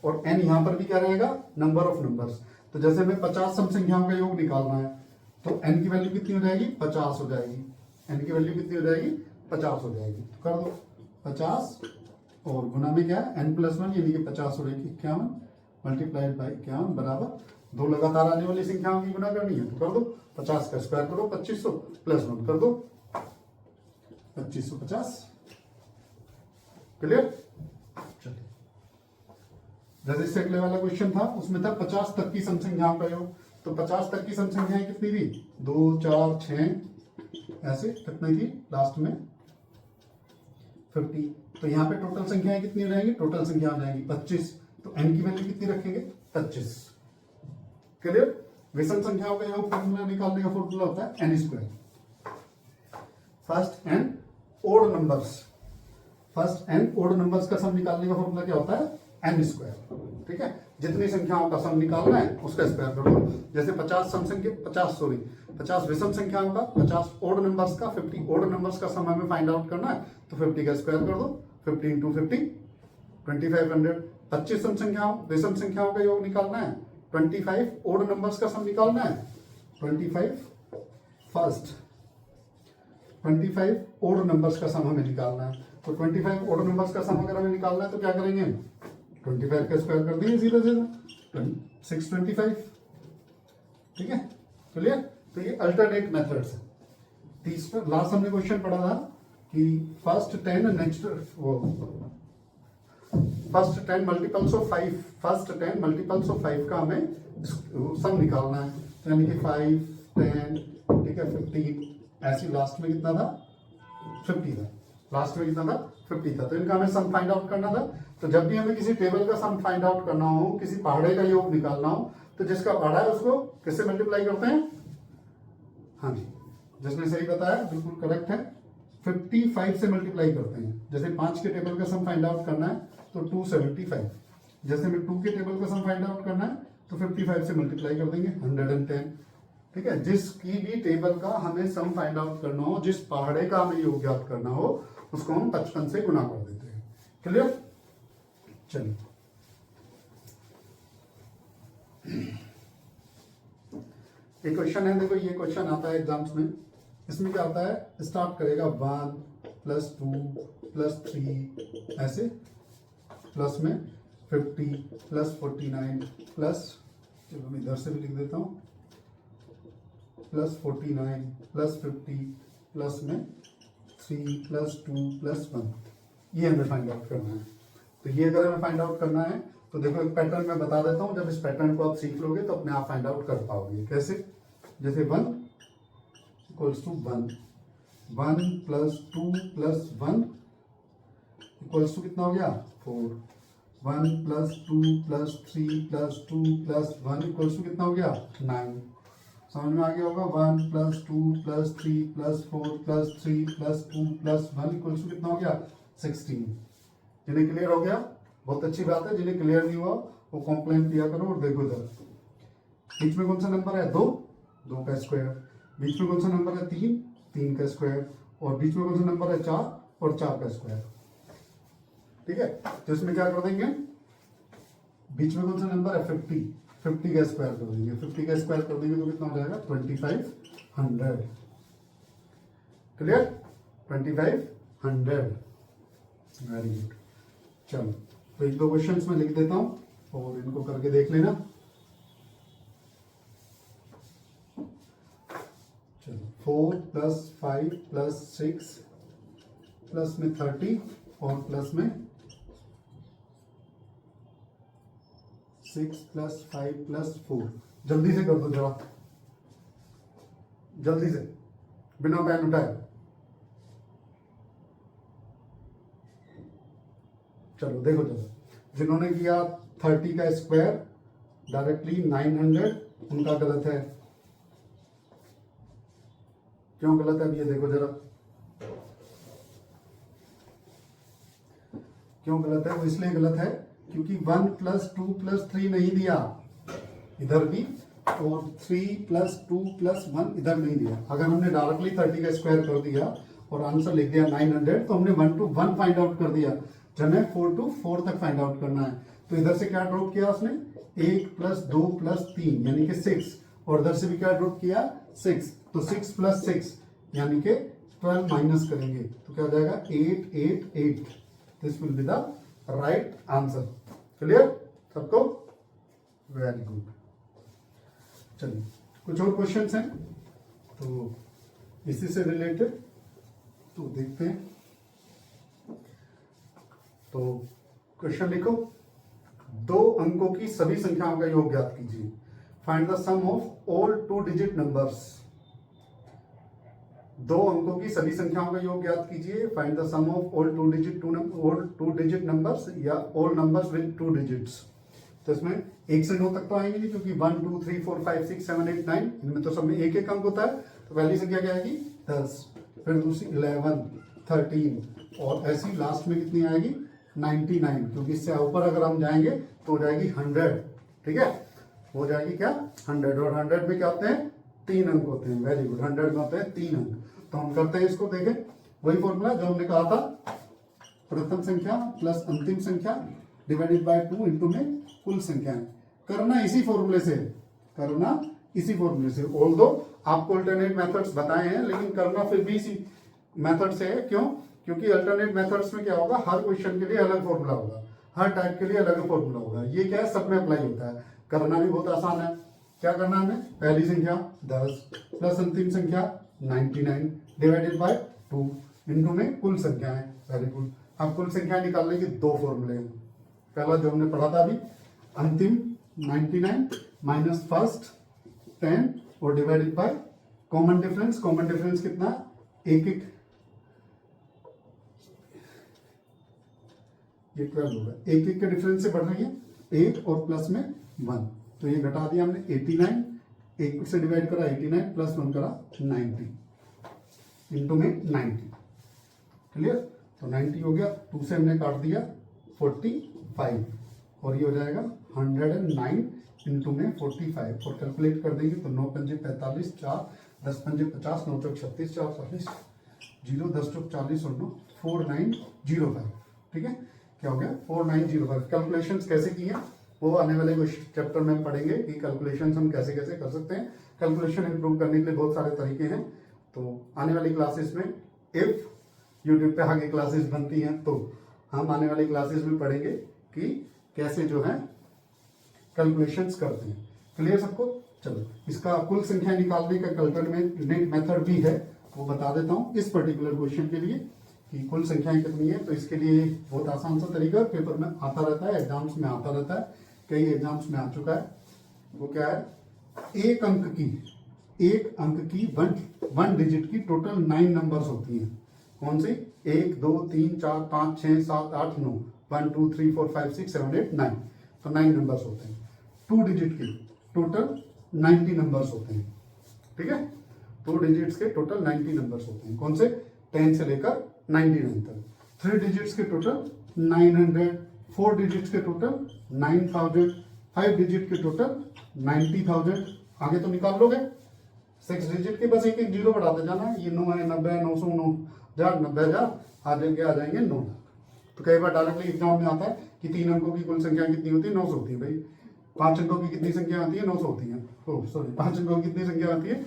S1: और n यहां पर भी क्या रहेगा, नंबर ऑफ नंबर्स। तो जैसे हमें 50 सम संख्याओं का योग निकालना है तो n की वैल्यू कितनी हो जाएगी, 50 हो जाएगी। n की वैल्यू कितनी हो जाएगी, 50 हो जाएगी। तो कर दो 50 और गुना में क्या है, n प्लस 1 यानी कि 50 हो जाएगी 51 मल्टीप्लाइड बाई 51 बराबर 2 लगातार आने वाली संख्याओं की गुना करनी है। तो कर दो 50 का स्क्वायर करो 2500 प्लस 1 कर दो 2550। क्लियर, चलिए जैसे इससे अगले वाला क्वेश्चन था, उसमें था 50 तक की सम संख्याओं का योग। तो 50 तक की सम संख्याएं कितनी थी? 2 4 6 ऐसे कितनी थी लास्ट में 50। तो यहाँ पे टोटल संख्याएं कितनी हो जाएंगी? टोटल संख्या हो जाएंगी 25। तो n की वैल्यू कितनी रखेंगे? 25। क्लियर? विषम संख्याओं का योग फॉर्मूला निकालने का फॉर्मूला होता है n square. First n odd numbers, first n odd numbers का सम निकालने का फॉर्मूला क्या होता है? n square. ठीक है, जितनी संख्याओं का सम निकालना है उसका स्क्वायर कर दो। जैसे 50 सम संख्या 50 विषम संख्याओं का, 50 ओड नंबर्स का, 50 ओड नंबर्स का सम हमें फाइंड आउट करना है, तो 50 का स्क्वायर कर दो। 50 इंटू 50 2500। 25 सम संख्याओं विषम संख्याओं का योग निकालना है, 25 ओड नंबर्स का सम निकालना है, 25 फर्स्ट 25 ओड नंबर्स का सम हमें निकालना है। तो 25 ओड नंबर्स का सम अगर हमें निकालना है तो क्या करेंगे? 25 का स्क्वायर कर देंगे सीधा सीधा 625। ठीक है, क्लियर? तो ये अल्टरनेट मेथड्स है। तीसरा लास्ट हमने क्वेश्चन पढ़ा था कि first 10 next first 10 multiples of 5, first 10 multiples of 5 का हमें सम निकालना है। यानी कि 5 10 ठीक है 15 ऐसी लास्ट में कितना था? 50 था। लास्ट में कितना था? 50 था। तो इनका हमें सम फाइंड आउट करना था। तो जब भी हमें किसी टेबल का सम फाइंड आउट करना हो, किसी पहाड़े का योग निकालना हो, तो जिसका पहाड़ा है उसको किससे मल्टीप्लाई करते हैं? हाँ जी, जिसने सही बताया बिल्कुल करेक्ट है, 55 से मल्टीप्लाई करते हैं। जैसे 5 के टेबल का सम फाइंड आउट करना है तो 275। जैसे में 2 के टेबल का सम फाइंड आउट करना है तो 55 से मल्टीप्लाई कर देंगे 110। ठीक है, जिसकी भी टेबल का हमें सम फाइंड आउट करना हो, जिस पहाड़े का हमें योग ज्ञात करना हो, उसको हम 55 से गुना कर देते हैं। क्लियर? चलिए एक क्वेश्चन है, देखो ये क्वेश्चन आता है एग्जाम्स में। इसमें क्या आता है? स्टार्ट करेगा 1 + 2 + 3 ऐसे, प्लस में 50 + 49 प्लस, चलो मैं इधर से भी लिख देता हूँ, +49 + 50 प्लस में 3 + 2 + 1। ये हमें फाइंड आउट करना है। तो ये अगर हमें फाइंड आउट करना है तो देखो एक पैटर्न मैं बता देता हूँ। जब इस पैटर्न को आप सीख लोगे तो अपने आप फाइंड आउट कर पाओगे। कैसे? जैसे 1 = 1, 1 + 2 + 1 = कितना हो गया? 4, 1 + 2 + 3 + 2 + 1 = कितना हो गया? 9। समझ में आ गया होगा? 1 + 2 + 3 + 4 + 3 + 2 + 1 = कितना हो गया? 16। जिन्हें क्लियर हो गया बहुत अच्छी बात है, जिन्हें क्लियर नहीं हुआ वो कॉम्प्लेन किया करो। और देखो इधर बीच में कौन सा नंबर है? 2, 2 का स्क्वायर। बीच में कौन सा नंबर है? 3, 3 का स्क्वायर। और बीच में कौन सा नंबर है? 4 और 4 का स्क्वायर। ठीक है, तो इसमें क्या कर देंगे? बीच में कौन सा नंबर है? 50, 50 का स्क्वायर कर देंगे। 50 का स्क्वायर कर देंगे तो कितना हो जाएगा? 2500। क्लियर? 2500। Very good. चलो तो एक दो क्वेश्चंस में लिख देता हूं और इनको करके देख लेना। चलो 4 + 5 + 6 प्लस में 30 और प्लस में 6 + 5 + 4। जल्दी से कर दो जरा, जल्दी से, बिना पेन उठाए। चलो देखो जरा, जिन्होंने किया 30 का स्क्वायर डायरेक्टली 900, उनका गलत है। क्यों गलत है? अब ये देखो जरा क्यों गलत है। वो इसलिए गलत है क्योंकि 1 + 2 + 3 नहीं दिया इधर भी, और 3 + 2 + 1 इधर नहीं दिया। अगर हमने डायरेक्टली 30 का स्क्वायर कर दिया और आंसर लिख दिया 900, तो हमने 1 to 1 फाइंड आउट कर दिया। हमें 4 to 4 तक फाइंड आउट करना है। तो इधर से क्या ड्रॉप किया उसने? 1 + 2 + 3 यानी कि 6, और इधर से भी क्या ड्रॉप किया? 6। तो 6 + 6 यानी कि 12 माइनस करेंगे तो क्या हो जाएगा? 8 8 8। This will be the right answer. Clear सबको? Very good. चलिए कुछ और क्वेश्चंस हैं तो इसी से रिलेटेड तो देखते हैं। तो क्वेश्चन लिखो, 2 अंकों की सभी संख्याओं का योग ज्ञात कीजिए। Find the sum of all 2 digit numbers. 2 अंकों की सभी संख्याओं का योग ज्ञात कीजिए। Find the sum of all 2 digit numbers या ऑल नंबर्स विद 2 डिजिट्स। तो इसमें 1 से 9 तक तो आएंगे नहीं, क्योंकि 1 2 3 4 5 6 7 8 9 इनमें तो सब में एक एक अंक होता है। तो पहली संख्या क्या आएगी 10, फिर दूसरी 11 13 और ऐसी लास्ट में कितनी आएगी 99, क्योंकि इससे ऊपर अगर हम जाएंगे तो हो जाएगी 100। ठीक है, हो जाएगी क्या 100, और 100 में क्या होते हैं 3 अंक होते हैं। वेरी गुड, 100 में होते हैं 3 अंक। तो हम करते हैं इसको, देखें वही फॉर्मूला जो हमने कहा था, प्रथम संख्या प्लस अंतिम संख्या डिवाइडेड बाय 2 इंटू में कुल संख्याएं। करना इसी फॉर्मूले से, करना इसी फॉर्मूले से। ऑल्दो आपको अल्टरनेट मेथड्स बताए हैं, लेकिन करना फिर भी इसी मेथड से है। क्यों? क्योंकि अल्टरनेट मेथड्स में क्या होगा, हर क्वेश्चन के लिए अलग फॉर्मूला होगा, हर टाइप के लिए अलग फॉर्मूला होगा। ये क्या है, सब में अप्लाई होता है। करना भी बहुत आसान है। क्या करना है हमें, पहली संख्या 10 प्लस अंतिम संख्या 99 डिवाइडेड बाय 2 इंटू में कुल संख्याएं। Very good. अब कुल संख्या निकालने के 2 फॉर्मूले हैं। पहला जो हमने पढ़ा था अभी, अंतिम 99 माइनस फर्स्ट 10 और divided by common difference. Common difference कितना, एक एक, ये 12 होगा। एक एक के डिफरेंस से बढ़ रही है, 8 और प्लस में 1, तो ये घटा दिया हमने 89, एक से डिवाइड करा 89 प्लस 1 करा 90 इंटू में 90। क्लियर? तो 90 हो गया, 2 से हमने काट दिया 45 और ये हो जाएगा 109 इंटू में 45 और कैलकुलेट कर देंगे तो 9 पंजे 45, 4 10 पंजे 50, 9 चौक 36, 4 40, 0 10 चौक 40 और 9 4905। ठीक है, क्या हो गया 4905। कैलकुलेशंस कैसे की है वो आने वाले चैप्टर में पढ़ेंगे कि कैलकुलेशंस हम कैसे कैसे कर सकते हैं। कैलकुलेशन इंप्रूव करने के लिए बहुत सारे तरीके हैं। तो आने वाली क्लासेस में, इफ यूट्यूब पे आगे क्लासेस बनती हैं तो हम आने वाली क्लासेस में पढ़ेंगे कि कैसे जो है कैलकुलेशंस करते हैं। क्लियर सबको? चलो, इसका कुल संख्या निकालने का अल्टरनेट मेथड भी है, वो बता देता हूँ इस पर्टिकुलर क्वेश्चन के लिए कि कुल संख्याएं कितनी है। तो इसके लिए बहुत आसान सा तरीका पेपर में आता रहता है, एग्जाम्स में आता रहता है, कई एग्जाम्स में आ चुका है। वो क्या है, एक अंक की वन डिजिट की टोटल 9 नंबर्स होती हैं। कौन सी? 1 2 3 4 5 6 7 8 9, 1 2 3 4 5 6 7 8 9, तो 9 नंबर्स होते हैं। 2 डिजिट के टोटल 90 नंबर्स होते हैं। ठीक है, 2 डिजिट्स के टोटल 90 नंबर्स होते हैं। कौन से? 10 से लेकर 99 तक। 3 डिजिट्स के टोटल 900, 4 डिजिट्स के टोटल 9000, 5 डिजिट के टोटल 90000। आगे तो निकाल लोगे। 6 डिजिट के बस एक एक जीरो बढ़ाते जाना है। ये 9 है, 90, 900, 90,000 आ जाएंगे 9 तक। तो कई बार डायरेक्टली एग्जाम में आता है कि 3 अंकों की कुल संख्या कितनी होती है, 900 होती है। भाई 5 अंकों की कितनी संख्या आती है, 900 होती है। ओ सॉरी, 5 अंकों की कितनी संख्या आती है,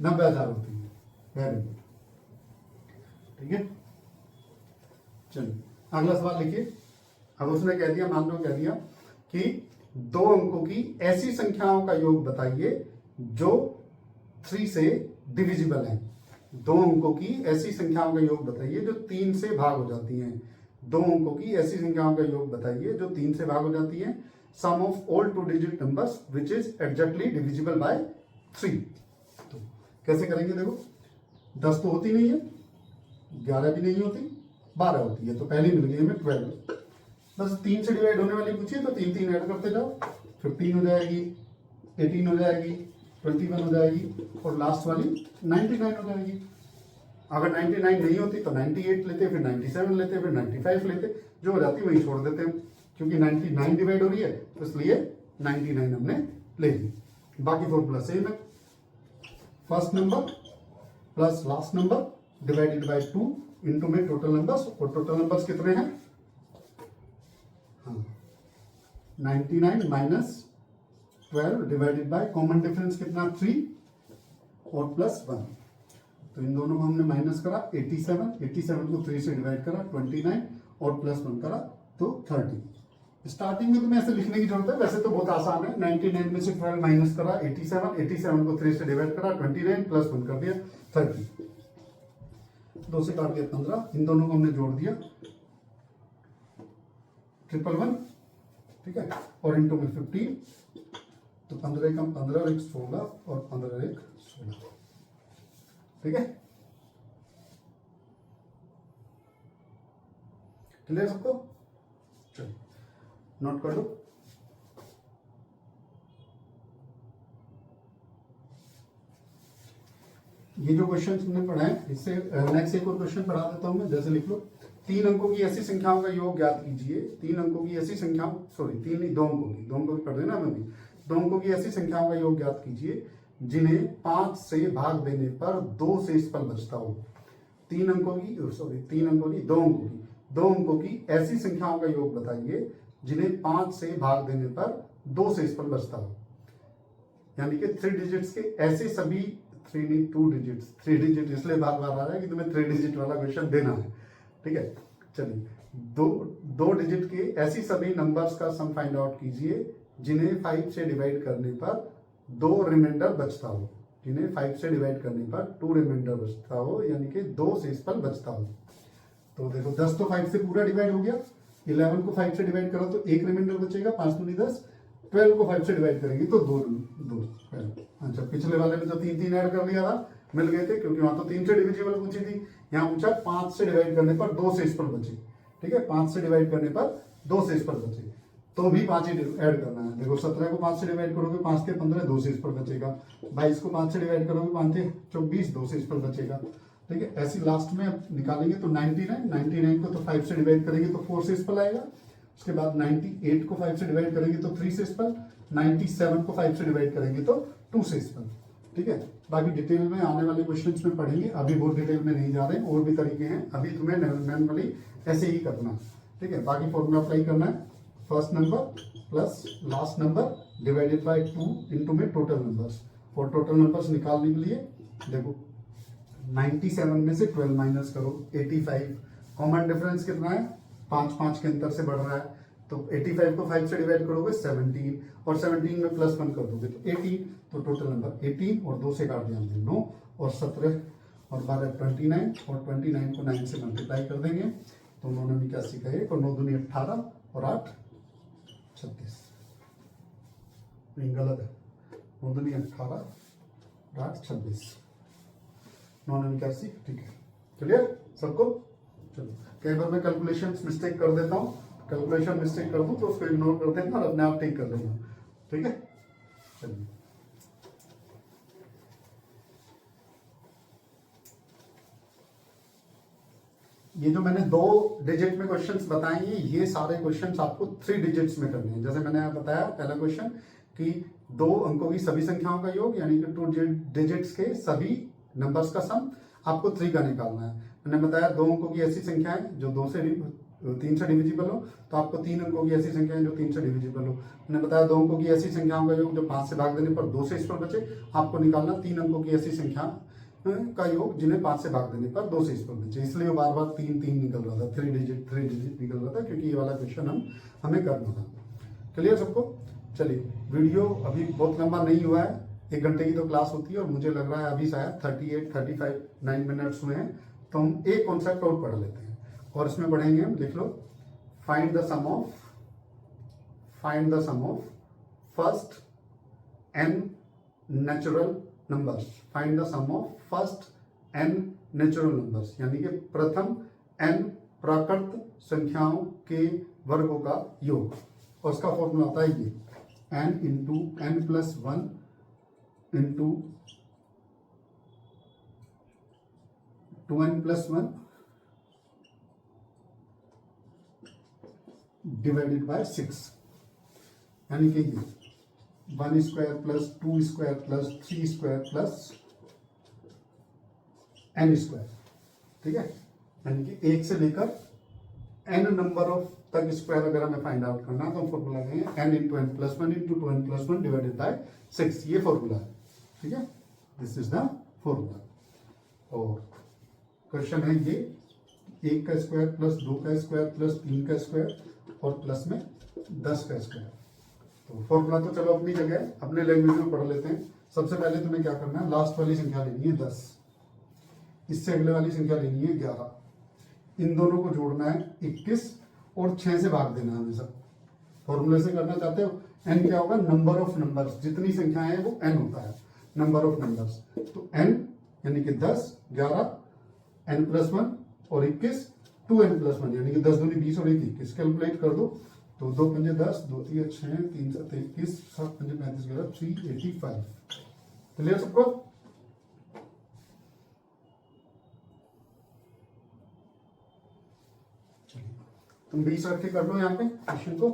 S1: 90,000 होती है। Very good. ठीक है, चलिए अगला सवाल लिखिए। अब उसने कह दिया, मान लो कह दिया कि 2 अंकों की ऐसी संख्याओं का योग बताइए जो 3 से डिविजिबल है। 2 अंकों की ऐसी संख्याओं का योग बताइए जो 3 से भाग हो जाती हैं। 2 अंकों की ऐसी संख्याओं का योग बताइए जो 3 से भाग हो जाती हैं। Sum of all 2 digit numbers which is exactly divisible by 3। तो कैसे करेंगे, देखो 10 तो होती नहीं है, 11 भी नहीं होती, 12 होती है, तो पहली मिल गई हमें 12। बस 3 से डिवाइड होने वाली पूछिए तो 3 3 ऐड करते जाओ, 15 हो जाएगी, 18 हो जाएगी, 21 हो जाएगी और लास्ट वाली 99 हो जाएगी। अगर 99 नहीं होती तो 98 लेते, फिर 97 लेते, फिर 95 लेते, जो हो जाती वही छोड़ देते हैं। क्योंकि 99 डिवाइड हो रही है तो इसलिए 99 हमने ले ली। बाकी फॉर्मूला सेम है, first number plus last number divided by 2 into में टोटल नंबर्स। और टोटल नंबर्स कितने हैं, हाँ 99 minus 12 divided by common difference कितना 3 और प्लस 1। तो इन दोनों को हमने माइनस करा 87 को 3 से डिवाइड करा 29 और प्लस 1 करा तो 30। स्टार्टिंग में तुम्हें ऐसे लिखने की जरूरत है, वैसे तो बहुत आसान है। 99 में से 12 माइनस करा 87 को 3 से डिवाइड करा 29 प्लस 1 कर दिया 30, 2 से काट दिया 15, इन दोनों को हमने जोड़ दिया 111, ठीक है, और इंटू में 15 तो 15 कम 15 और 1 16 और 15 और 1 16। ठीक है, क्लियर सबको? चलो नोट कर लो। ये जो क्वेश्चन तुमने पढ़ा है इससे नेक्स्ट एक और क्वेश्चन पढ़ा देता हूं मैं। जैसे लिख लो 3 अंकों की ऐसी संख्याओं का योग ज्ञात कीजिए। 3 अंकों की ऐसी संख्याओं, सॉरी 3 नहीं 2 अंकों की पढ़ देना मैं भी। 2 अंकों की ऐसी संख्याओं का योग ज्ञात कीजिए जिन्हें 5 से भाग देने पर 2 शेषफल बचता हो। 3 अंकों की, सॉरी 3 अंकों की 2 अंकों की ऐसी संख्याओं का योग बताइए जिन्हें 5 से भाग देने पर 2 शेषफल बचता हो। यानी कि 3 डिजिट्स के ऐसे सभी 3 नहीं 2 डिजिट्स, 3 डिजिट इसलिए बार बार आ रहा है कि तुम्हें 3 डिजिट वाला क्वेश्चन देना है। ठीक है, चलिए दो डिजिट के ऐसी सभी नंबर्स का सम फाइंड आउट कीजिए जिन्हें 5 से डिवाइड करने पर 2 रिमाइंडर बचता हो। जिन्हें 5 से डिवाइड करने पर 2 रिमाइंडर बचता हो, यानी कि 2 शेषफल बचता हो। तो देखो 10 तो 5 से पूरा डिवाइड हो गया, 11 को 5 से डिवाइड करो तो 1 रिमाइंडर बचेगा, 5 दूनी 10। 12 को 5 से डिवाइड करेंगे तो 2 अच्छा, पिछले वाले में तो 3 ऐड कर लिया था, मिल गए थे, क्योंकि वहां तो 3 से डिविजिबल पूछी थी। यहाँ पूछा 5 से डिवाइड करने पर 2 शेषफल बचे। ठीक है, 5 से डिवाइड करने पर 2 शेषफल बचे, तो भी 5 ही ऐड करना है। देखो 17 को 5 से डिवाइड करोगे 5 के 15, 2 शेषफल बचेगा। 22 को 5 से डिवाइड करोगे 5 के 24, 2 शेषफल बचेगा। ठीक है, ऐसी लास्ट में निकालेंगे तो 99 को तो 5 से डिवाइड करेंगे तो 4 शेषफल आएगा। उसके बाद 98 को 5 से डिवाइड करेंगे तो 3 शेषफल, 97 को 5 से डिवाइड करेंगे तो 2 शेषफल। ठीक है, बाकी डिटेल में आने वाले क्वेश्चंस में पढ़ेंगे, अभी बहुत डिटेल में नहीं जा रहे, और भी तरीके हैं, अभी तुम्हें मैनुअली ऐसे ही करना। ठीक है, बाकी फॉर्मूला अप्लाई करना है, first number plus last number divided by 2 into में टोटल नंबर्स। और टोटल नंबर्स निकालने के लिए देखो 97 में से 12 माइनस करो, 85। कॉमन डिफरेंस कितना है? 5 के अंतर से बढ़ रहा है, तो 85 को 5 से डिवाइड करोगे 17, और 17 में प्लस 1 कर दोगे तो 18। तो टोटल नंबर 18 और 2 से काट दिया हमने 9, और 17 और 12 29, और 29 को 9 से मल्टीप्लाई कर देंगे तो उन्होंने क्या सीखा है, 9 दूनी 18 और 8 36। नहीं गलत है, 9 दूनी 18 और 8 26, 989। ठीक है, क्लियर सबको? चलो, कई बार मैं कैलकुलेशन मिस्टेक कर देता हूँ, कैलकुलेशन मिस्टेक कर दूं तो उसको इग्नोर कर देना और अपने आप ठीक कर देना। ठीक है, चलिए ये जो मैंने 2 डिजिट में क्वेश्चंस बताए हैं, ये सारे क्वेश्चंस आपको 3 डिजिट्स में करने हैं। जैसे मैंने बताया पहला क्वेश्चन कि 2 अंकों की सभी संख्याओं का योग, यानी कि 2 डिजिट्स के सभी नंबर्स का सम आपको 3 का निकालना है। मैंने बताया 2 अंकों की ऐसी संख्याएं जो 3 से डिविजिबल हो, तो आपको 3 अंकों की ऐसी संख्याएं जो 3 से डिविजिबल हो। मैंने बताया 2 अंकों की ऐसी संख्याओं का योग जो 5 से भाग देने पर 2 शेषफल बचे, आपको निकालना 3 अंकों की ऐसी संख्या का योग जिन्हें 5 से भाग देने पर 2 शेषफल बचे। इसलिए वो बार बार 3 निकल रहा था, 3 डिजिट निकल रहा था, क्योंकि ये वाला क्वेश्चन हमें करना था। क्लियर सबको? चलिए, वीडियो अभी बहुत लंबा नहीं हुआ है, 1 घंटे की तो क्लास होती है, और मुझे लग रहा है अभी शायद 9 मिनट्स हुए हैं, तो हम एक कॉन्सेप्ट और पढ़ लेते हैं। और इसमें पढ़ेंगे हम, लिख लो, find the sum of first n natural numbers. Find the sum of first n natural numbers, यानी कि प्रथम n प्राकृत संख्याओं के वर्गों का योग। और उसका फॉर्मूला होता है ये, n into n plus 1 into 2n plus 1 divided by 6, यानी कि 1 square plus 2 square plus 3 square plus n square. ठीक है, यानी कि 1 से लेकर n नंबर ऑफ तक स्क्वायर अगर हमें फाइंड आउट करना है तो हम फॉर्मूला लेंगे n into n plus 1 into 2n plus 1 divided by 6। ये फॉर्मूला है। ठीक है, दिस इज द फॉर्मूला। और क्वेश्चन है ये, 1 का स्क्वायर प्लस 2 का स्क्वायर प्लस 3 का स्क्वायर और प्लस में 10 का स्क्वायर। तो फॉर्मूला तो चलो अपनी जगह, अपने लैंग्वेज में पढ़ लेते हैं। सबसे पहले तुम्हें क्या करना है, लास्ट वाली संख्या लेनी है 10, इससे अगले वाली संख्या लेनी है 11, इन दोनों को जोड़ना है 21 और 6 से भाग देना है हमेशा। फॉर्मूले से करना चाहते हो एन क्या होगा, नंबर ऑफ नंबर्स, जितनी संख्याएं हैं वो एन होता है, नंबर ऑफ नंबर्स। तो एन यानी कि 10, 11, एन प्लस 1 और 21, 2n+1 यानी कि 10 दूनी 20 और 1 21। कैलकुलेट कर दो तो 2 पंजे 10, 2 3 6, 3 7 21, 7 पंजे 35, 385। क्लियर सबको? चलिए तुम 20 रख के कर लो यहाँ पे क्वेश्चन को,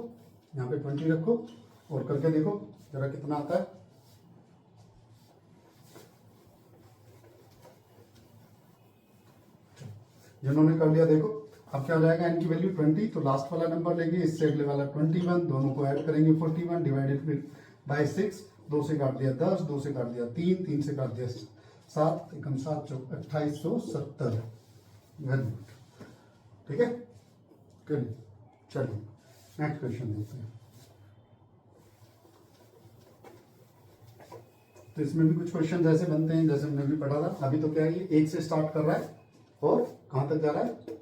S1: यहाँ पे 20 रखो और करके देखो जरा कितना आता है। जिन्होंने कर लिया देखो, अब क्या हो जाएगा, n की वैल्यू 20, तो लास्ट वाला नंबर लेंगे, इससे अगले वाला 21, दोनों को ऐड करेंगे 41 डिवाइडेड बाय 6, 2 से काट दिया 10, 2 से काट दिया 3, 3 से काट दिया 7, एकम 7 चौक 2870। वेरी गुड, ठीक है। चलिए नेक्स्ट क्वेश्चन देखते हैं। तो इसमें भी कुछ क्वेश्चन ऐसे बनते हैं जैसे हमने भी पढ़ा था। अभी तो क्या है, ये 1 से स्टार्ट कर रहा है और कहां तक जा रहा है,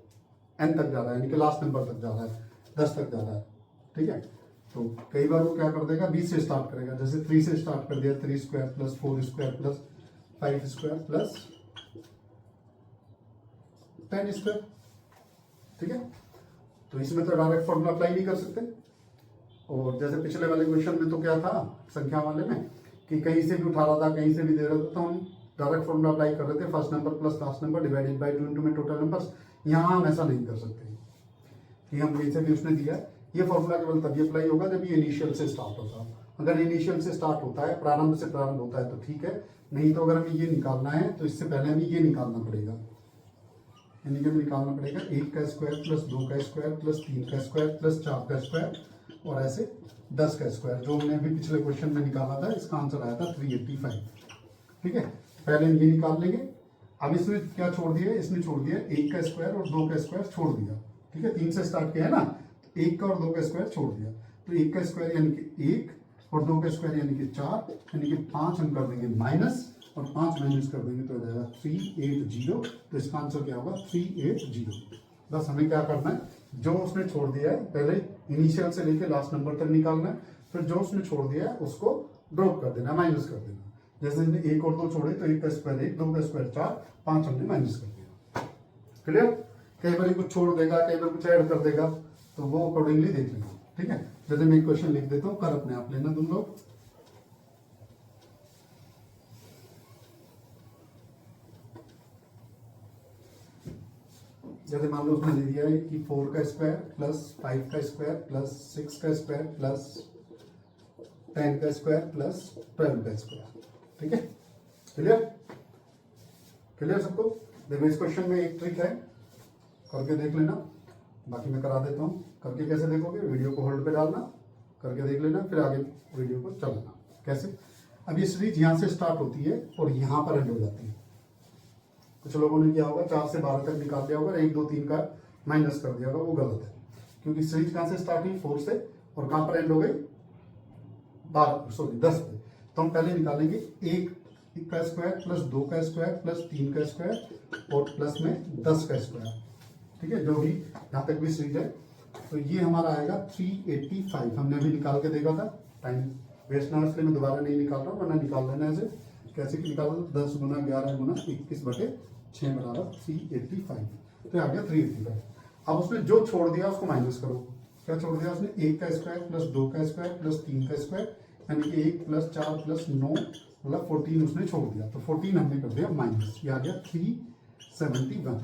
S1: n तक जा रहा है, यानी कि लास्ट नंबर तक जा रहा है, 10 तक जा रहा है, ठीक है। तो कई बार वो क्या कर देगा, 20 से स्टार्ट करेगा, जैसे 3 से स्टार्ट कर दिया, 3 square plus 4 square plus 5 square plus 10 square, ठीक है। तो इसमें तो डायरेक्ट फॉर्मूला अप्लाई नहीं कर सकते। और जैसे पिछले वाले क्वेश्चन में तो क्या था, संख्या वाले में, कि कहीं से भी उठा रहा था, कहीं से भी दे रहा था, तो हम डायरेक्ट फॉर्मूला अप्लाई कर रहे थे, first number plus last number divided by 2 में टोटल नंबर्स। यहाँ हम ऐसा नहीं कर सकते कि हम कहीं से भी उसने दिया। ये फॉर्मूला केवल तभी अप्लाई होगा जब ये इनिशियल से स्टार्ट होता है। अगर इनिशियल से स्टार्ट होता है, प्रारंभ से प्रारंभ होता है तो ठीक है, नहीं तो अगर हमें ये निकालना है तो इससे पहले हमें ये निकालना पड़ेगा, यानी कि हमें निकालना पड़ेगा 1 का स्क्वायर प्लस 2 का स्क्वायर प्लस 3 का स्क्वायर प्लस 4 का स्क्वायर और ऐसे 10 का स्क्वायर, जो हमने अभी पिछले क्वेश्चन में निकाला था। इसका आंसर आया था 385, ठीक है। पहले हम ये निकाल लेंगे। अब इसमें क्या छोड़ दिया, इसने छोड़ दिया 1 का स्क्वायर और 2 का स्क्वायर छोड़ दिया, ठीक है। 3 से स्टार्ट किया है ना, तो 1 का और 2 का स्क्वायर छोड़ दिया, तो 1 का स्क्वायर यानी कि 1 और 2 का स्क्वायर यानी कि 4, यानी कि 5 हम कर देंगे माइनस, और 5 माइनस कर देंगे तो हो जाएगा 380। तो इसका आंसर क्या होगा, 380। बस हमें क्या करना है, जो उसने छोड़ दिया है पहले इनिशियल से लेके लास्ट नंबर तक निकालना है, फिर जो उसने छोड़ दिया है उसको ड्रॉप कर देना, माइनस कर देना। जैसे हमने 1 और 2 छोड़े तो 1 का स्क्वायर 1, 2 का स्क्वायर 4, 5 हमने माइनस कर दिया। क्लियर? कई बार कुछ छोड़ देगा, कई बार कुछ ऐड कर देगा, तो वो अकॉर्डिंगली देख लेना, ठीक है। जैसे मैं क्वेश्चन लिख देता हूँ, कर अपने आप लेना तुम लोग। जैसे मान लो उसने दे दिया है कि 4 का स्क्वायर प्लस 5 का स्क्वायर प्लस 6 का स्क्वायर प्लस 10 का स्क्वायर प्लस 12 का स्क्वायर, ठीक है। क्लियर? क्लियर सबको? देखो इस क्वेश्चन में एक ट्रिक है, करके देख लेना, बाकी मैं करा देता हूँ। करके कैसे देखोगे, वीडियो को होल्ड पे डालना, करके देख लेना, फिर आगे वीडियो को चलाना। कैसे? अब ये सीरीज यहाँ से स्टार्ट होती है और यहाँ पर एंड हो जाती है। कुछ लोगों ने क्या होगा, 4 से 12 तक निकाल दिया होगा, 1 2 3 का माइनस कर दिया होगा, वो गलत है। क्योंकि सीरीज कहाँ से स्टार्ट हुई, 4 से, और कहाँ पर एंड हो गई, 10 पे। तो हम पहले निकालेंगे 1 का स्क्वायर प्लस 2 का स्क्वायर प्लस 3 का स्क्वायर और प्लस में 10 का स्क्वायर, ठीक है। जो भी यहाँ तक भी सीरीज है, तो ये हमारा आएगा 385। हमने अभी निकाल के देखा था, टाइम वेस्ट ना, इसलिए मैं दोबारा नहीं निकाल रहा हूँ, वरना निकाल लेना ऐसे। कैसे निकाला, 10 गुना 11 गुना 21/6 बराबर 385, तो आ गया 385। अब उसने जो छोड़ दिया उसको माइनस करो। क्या छोड़ दिया उसने, 1 का स्क्वायर प्लस 2 का स्क्वायर प्लस 3 का स्क्वायर, यानी कि 1 प्लस 4 प्लस 9 मतलब 14 उसने छोड़ दिया, तो 14 हमने कर दिया माइनस, ये आ गया 371।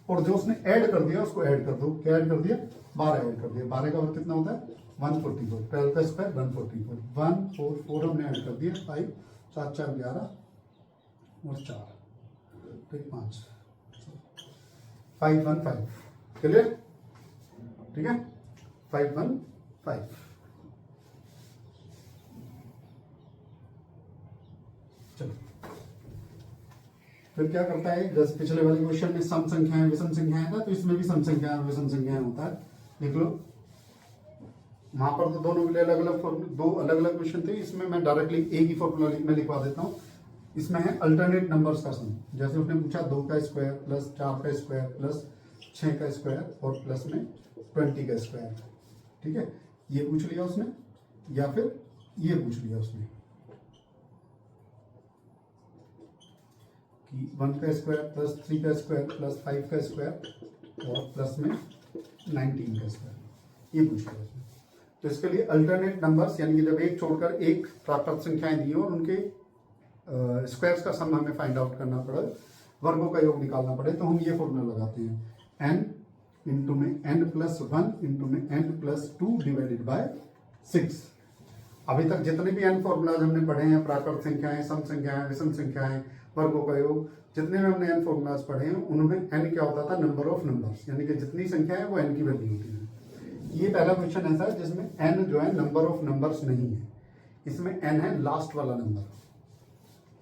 S1: और जो उसने ऐड कर दिया उसको ऐड कर दो। क्या ऐड कर दिया, 12 ऐड कर दिया। 12 का वर्ग कितना होता है, 144। 12 का स्क्वायर 144, 144 हमने ऐड कर दिया, 5 7 4 11 और 4 ठीक 5 515। क्लियर? ठीक है, 515। चलो फिर क्या करता है, जैसे पिछले वाले क्वेश्चन में सम संख्याएं विषम संख्याएं था, तो इसमें भी सम संख्याएं विषम संख्याएं होता है। देख लो, वहां पर तो दोनों के लिए अलग अलग दो अलग अलग क्वेश्चन थे, इसमें मैं डायरेक्टली एक ही फॉर्मूला में लिखवा देता हूँ। इसमें है अल्टरनेट नंबर्स का सम। जैसे उसने पूछा 2 का स्क्वायर प्लस 4 का स्क्वायर प्लस 6 का स्क्वायर और प्लस में 20 का स्क्वायर, ठीक है, ये पूछ लिया उसने। या फिर ये पूछ लिया उसने कि 1 का स्क्वायर प्लस 3 का स्क्वायर प्लस 5 का स्क्वायर और प्लस में 19 का स्क्वायर, ये पूछ लिया उसने। तो इसके लिए अल्टरनेट नंबर्स, यानी कि जब एक छोड़कर एक प्राकृत संख्याएं दी और उनके स्क्वायर्स का सम हमें फाइंड आउट करना पड़े, वर्गों का योग निकालना पड़े, तो हम ये फॉर्मूला लगाते हैं n इंटू में n+1 इंटू में n+2 डिवाइडेड बाय 6। अभी तक जितने भी n फॉर्मूलाज हमने पढ़े हैं, प्राकृत संख्याएं, सम संख्याएं, विषम संख्याएं, वर्गों का योग, जितने भी हमने n फॉर्मूलाज पढ़े हैं उनमें n क्या होता था, नंबर ऑफ नंबर्स, यानी कि जितनी संख्या है वो n की वैल्यू होती है। ये पहला क्वेश्चन ऐसा है जिसमें n जो है नंबर ऑफ नंबर्स नहीं है, इसमें n है लास्ट वाला नंबर।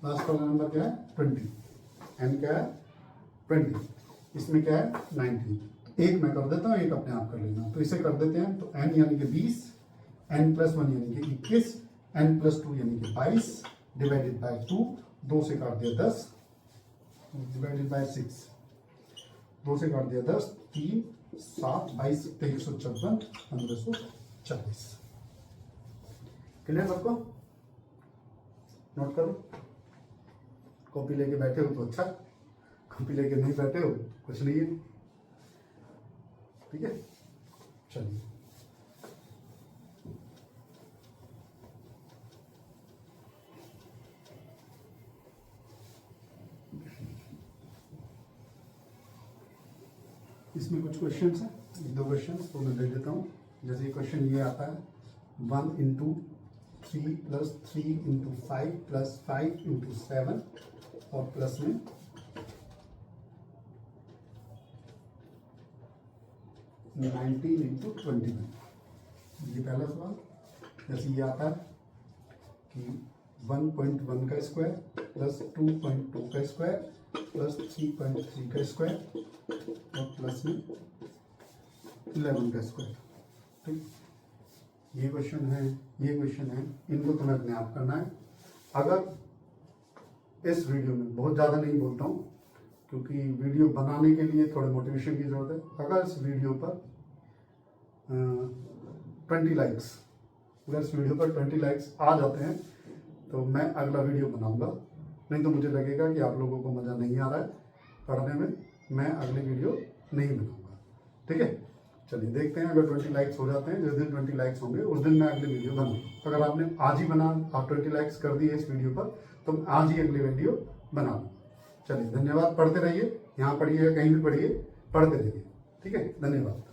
S1: लास्ट वाला नंबर क्या है, 20। n क्या है, 20। इसमें क्या है, 19। एक मैं कर देता हूँ, एक अपने आप कर लेना। तो इसे कर देते हैं, तो n यानी कि 20, n+1 यानी कि 21, n+2 यानी कि 22 डिवाइडेड बाय 2, 2 से काट दिया 10 डिवाइडेड बाय 6, 2 से काट दिया 10, 3, 7, 22, 154, 1540। क्लियर सबको? नोट करो। कॉपी लेके बैठे हो तो अच्छा, कॉपी लेके नहीं बैठे हो कुछ नहीं है। ठीक है, चलिए। इसमें कुछ क्वेश्चंस हैं, 2 क्वेश्चंस तो मैं दे देता हूँ। जैसे क्वेश्चन ये आता है 1 into 3 plus 3 into 5 plus 5 into 7 और प्लस में 19 इंटू 21। ये पहला सवाल। जैसे ये आता है कि 1.1 का स्क्वायर प्लस 2.2 का स्क्वायर प्लस 3.3 का स्क्वायर और प्लस में 11 का स्क्वायर। ठीक, ये क्वेश्चन है, ये क्वेश्चन है, इनको तुम्हें अपने आप करना है। अगर इस वीडियो में बहुत ज़्यादा नहीं बोलता हूँ क्योंकि वीडियो बनाने के लिए थोड़े मोटिवेशन की ज़रूरत है। अगर इस वीडियो पर 20 लाइक्स, अगर इस वीडियो पर 20 लाइक्स आ जाते हैं तो मैं अगला वीडियो बनाऊंगा, नहीं तो मुझे लगेगा कि आप लोगों को मज़ा नहीं आ रहा है पढ़ने में, मैं अगले वीडियो नहीं बनाऊंगा। ठीक है, चलिए देखते हैं। अगर 20 लाइक्स हो जाते हैं, जिस दिन 20 लाइक्स होंगे उस दिन मैं अगले वीडियो बनाऊंगा। अगर आपने आज ही आप 20 लाइक्स कर दिए इस वीडियो पर तो मैं आज ही अगली वीडियो बना लूँगा। चलिए, धन्यवाद। पढ़ते रहिए, यहाँ पढ़िए, कहीं भी पढ़िए, पढ़ते रहिए। ठीक है, धन्यवाद।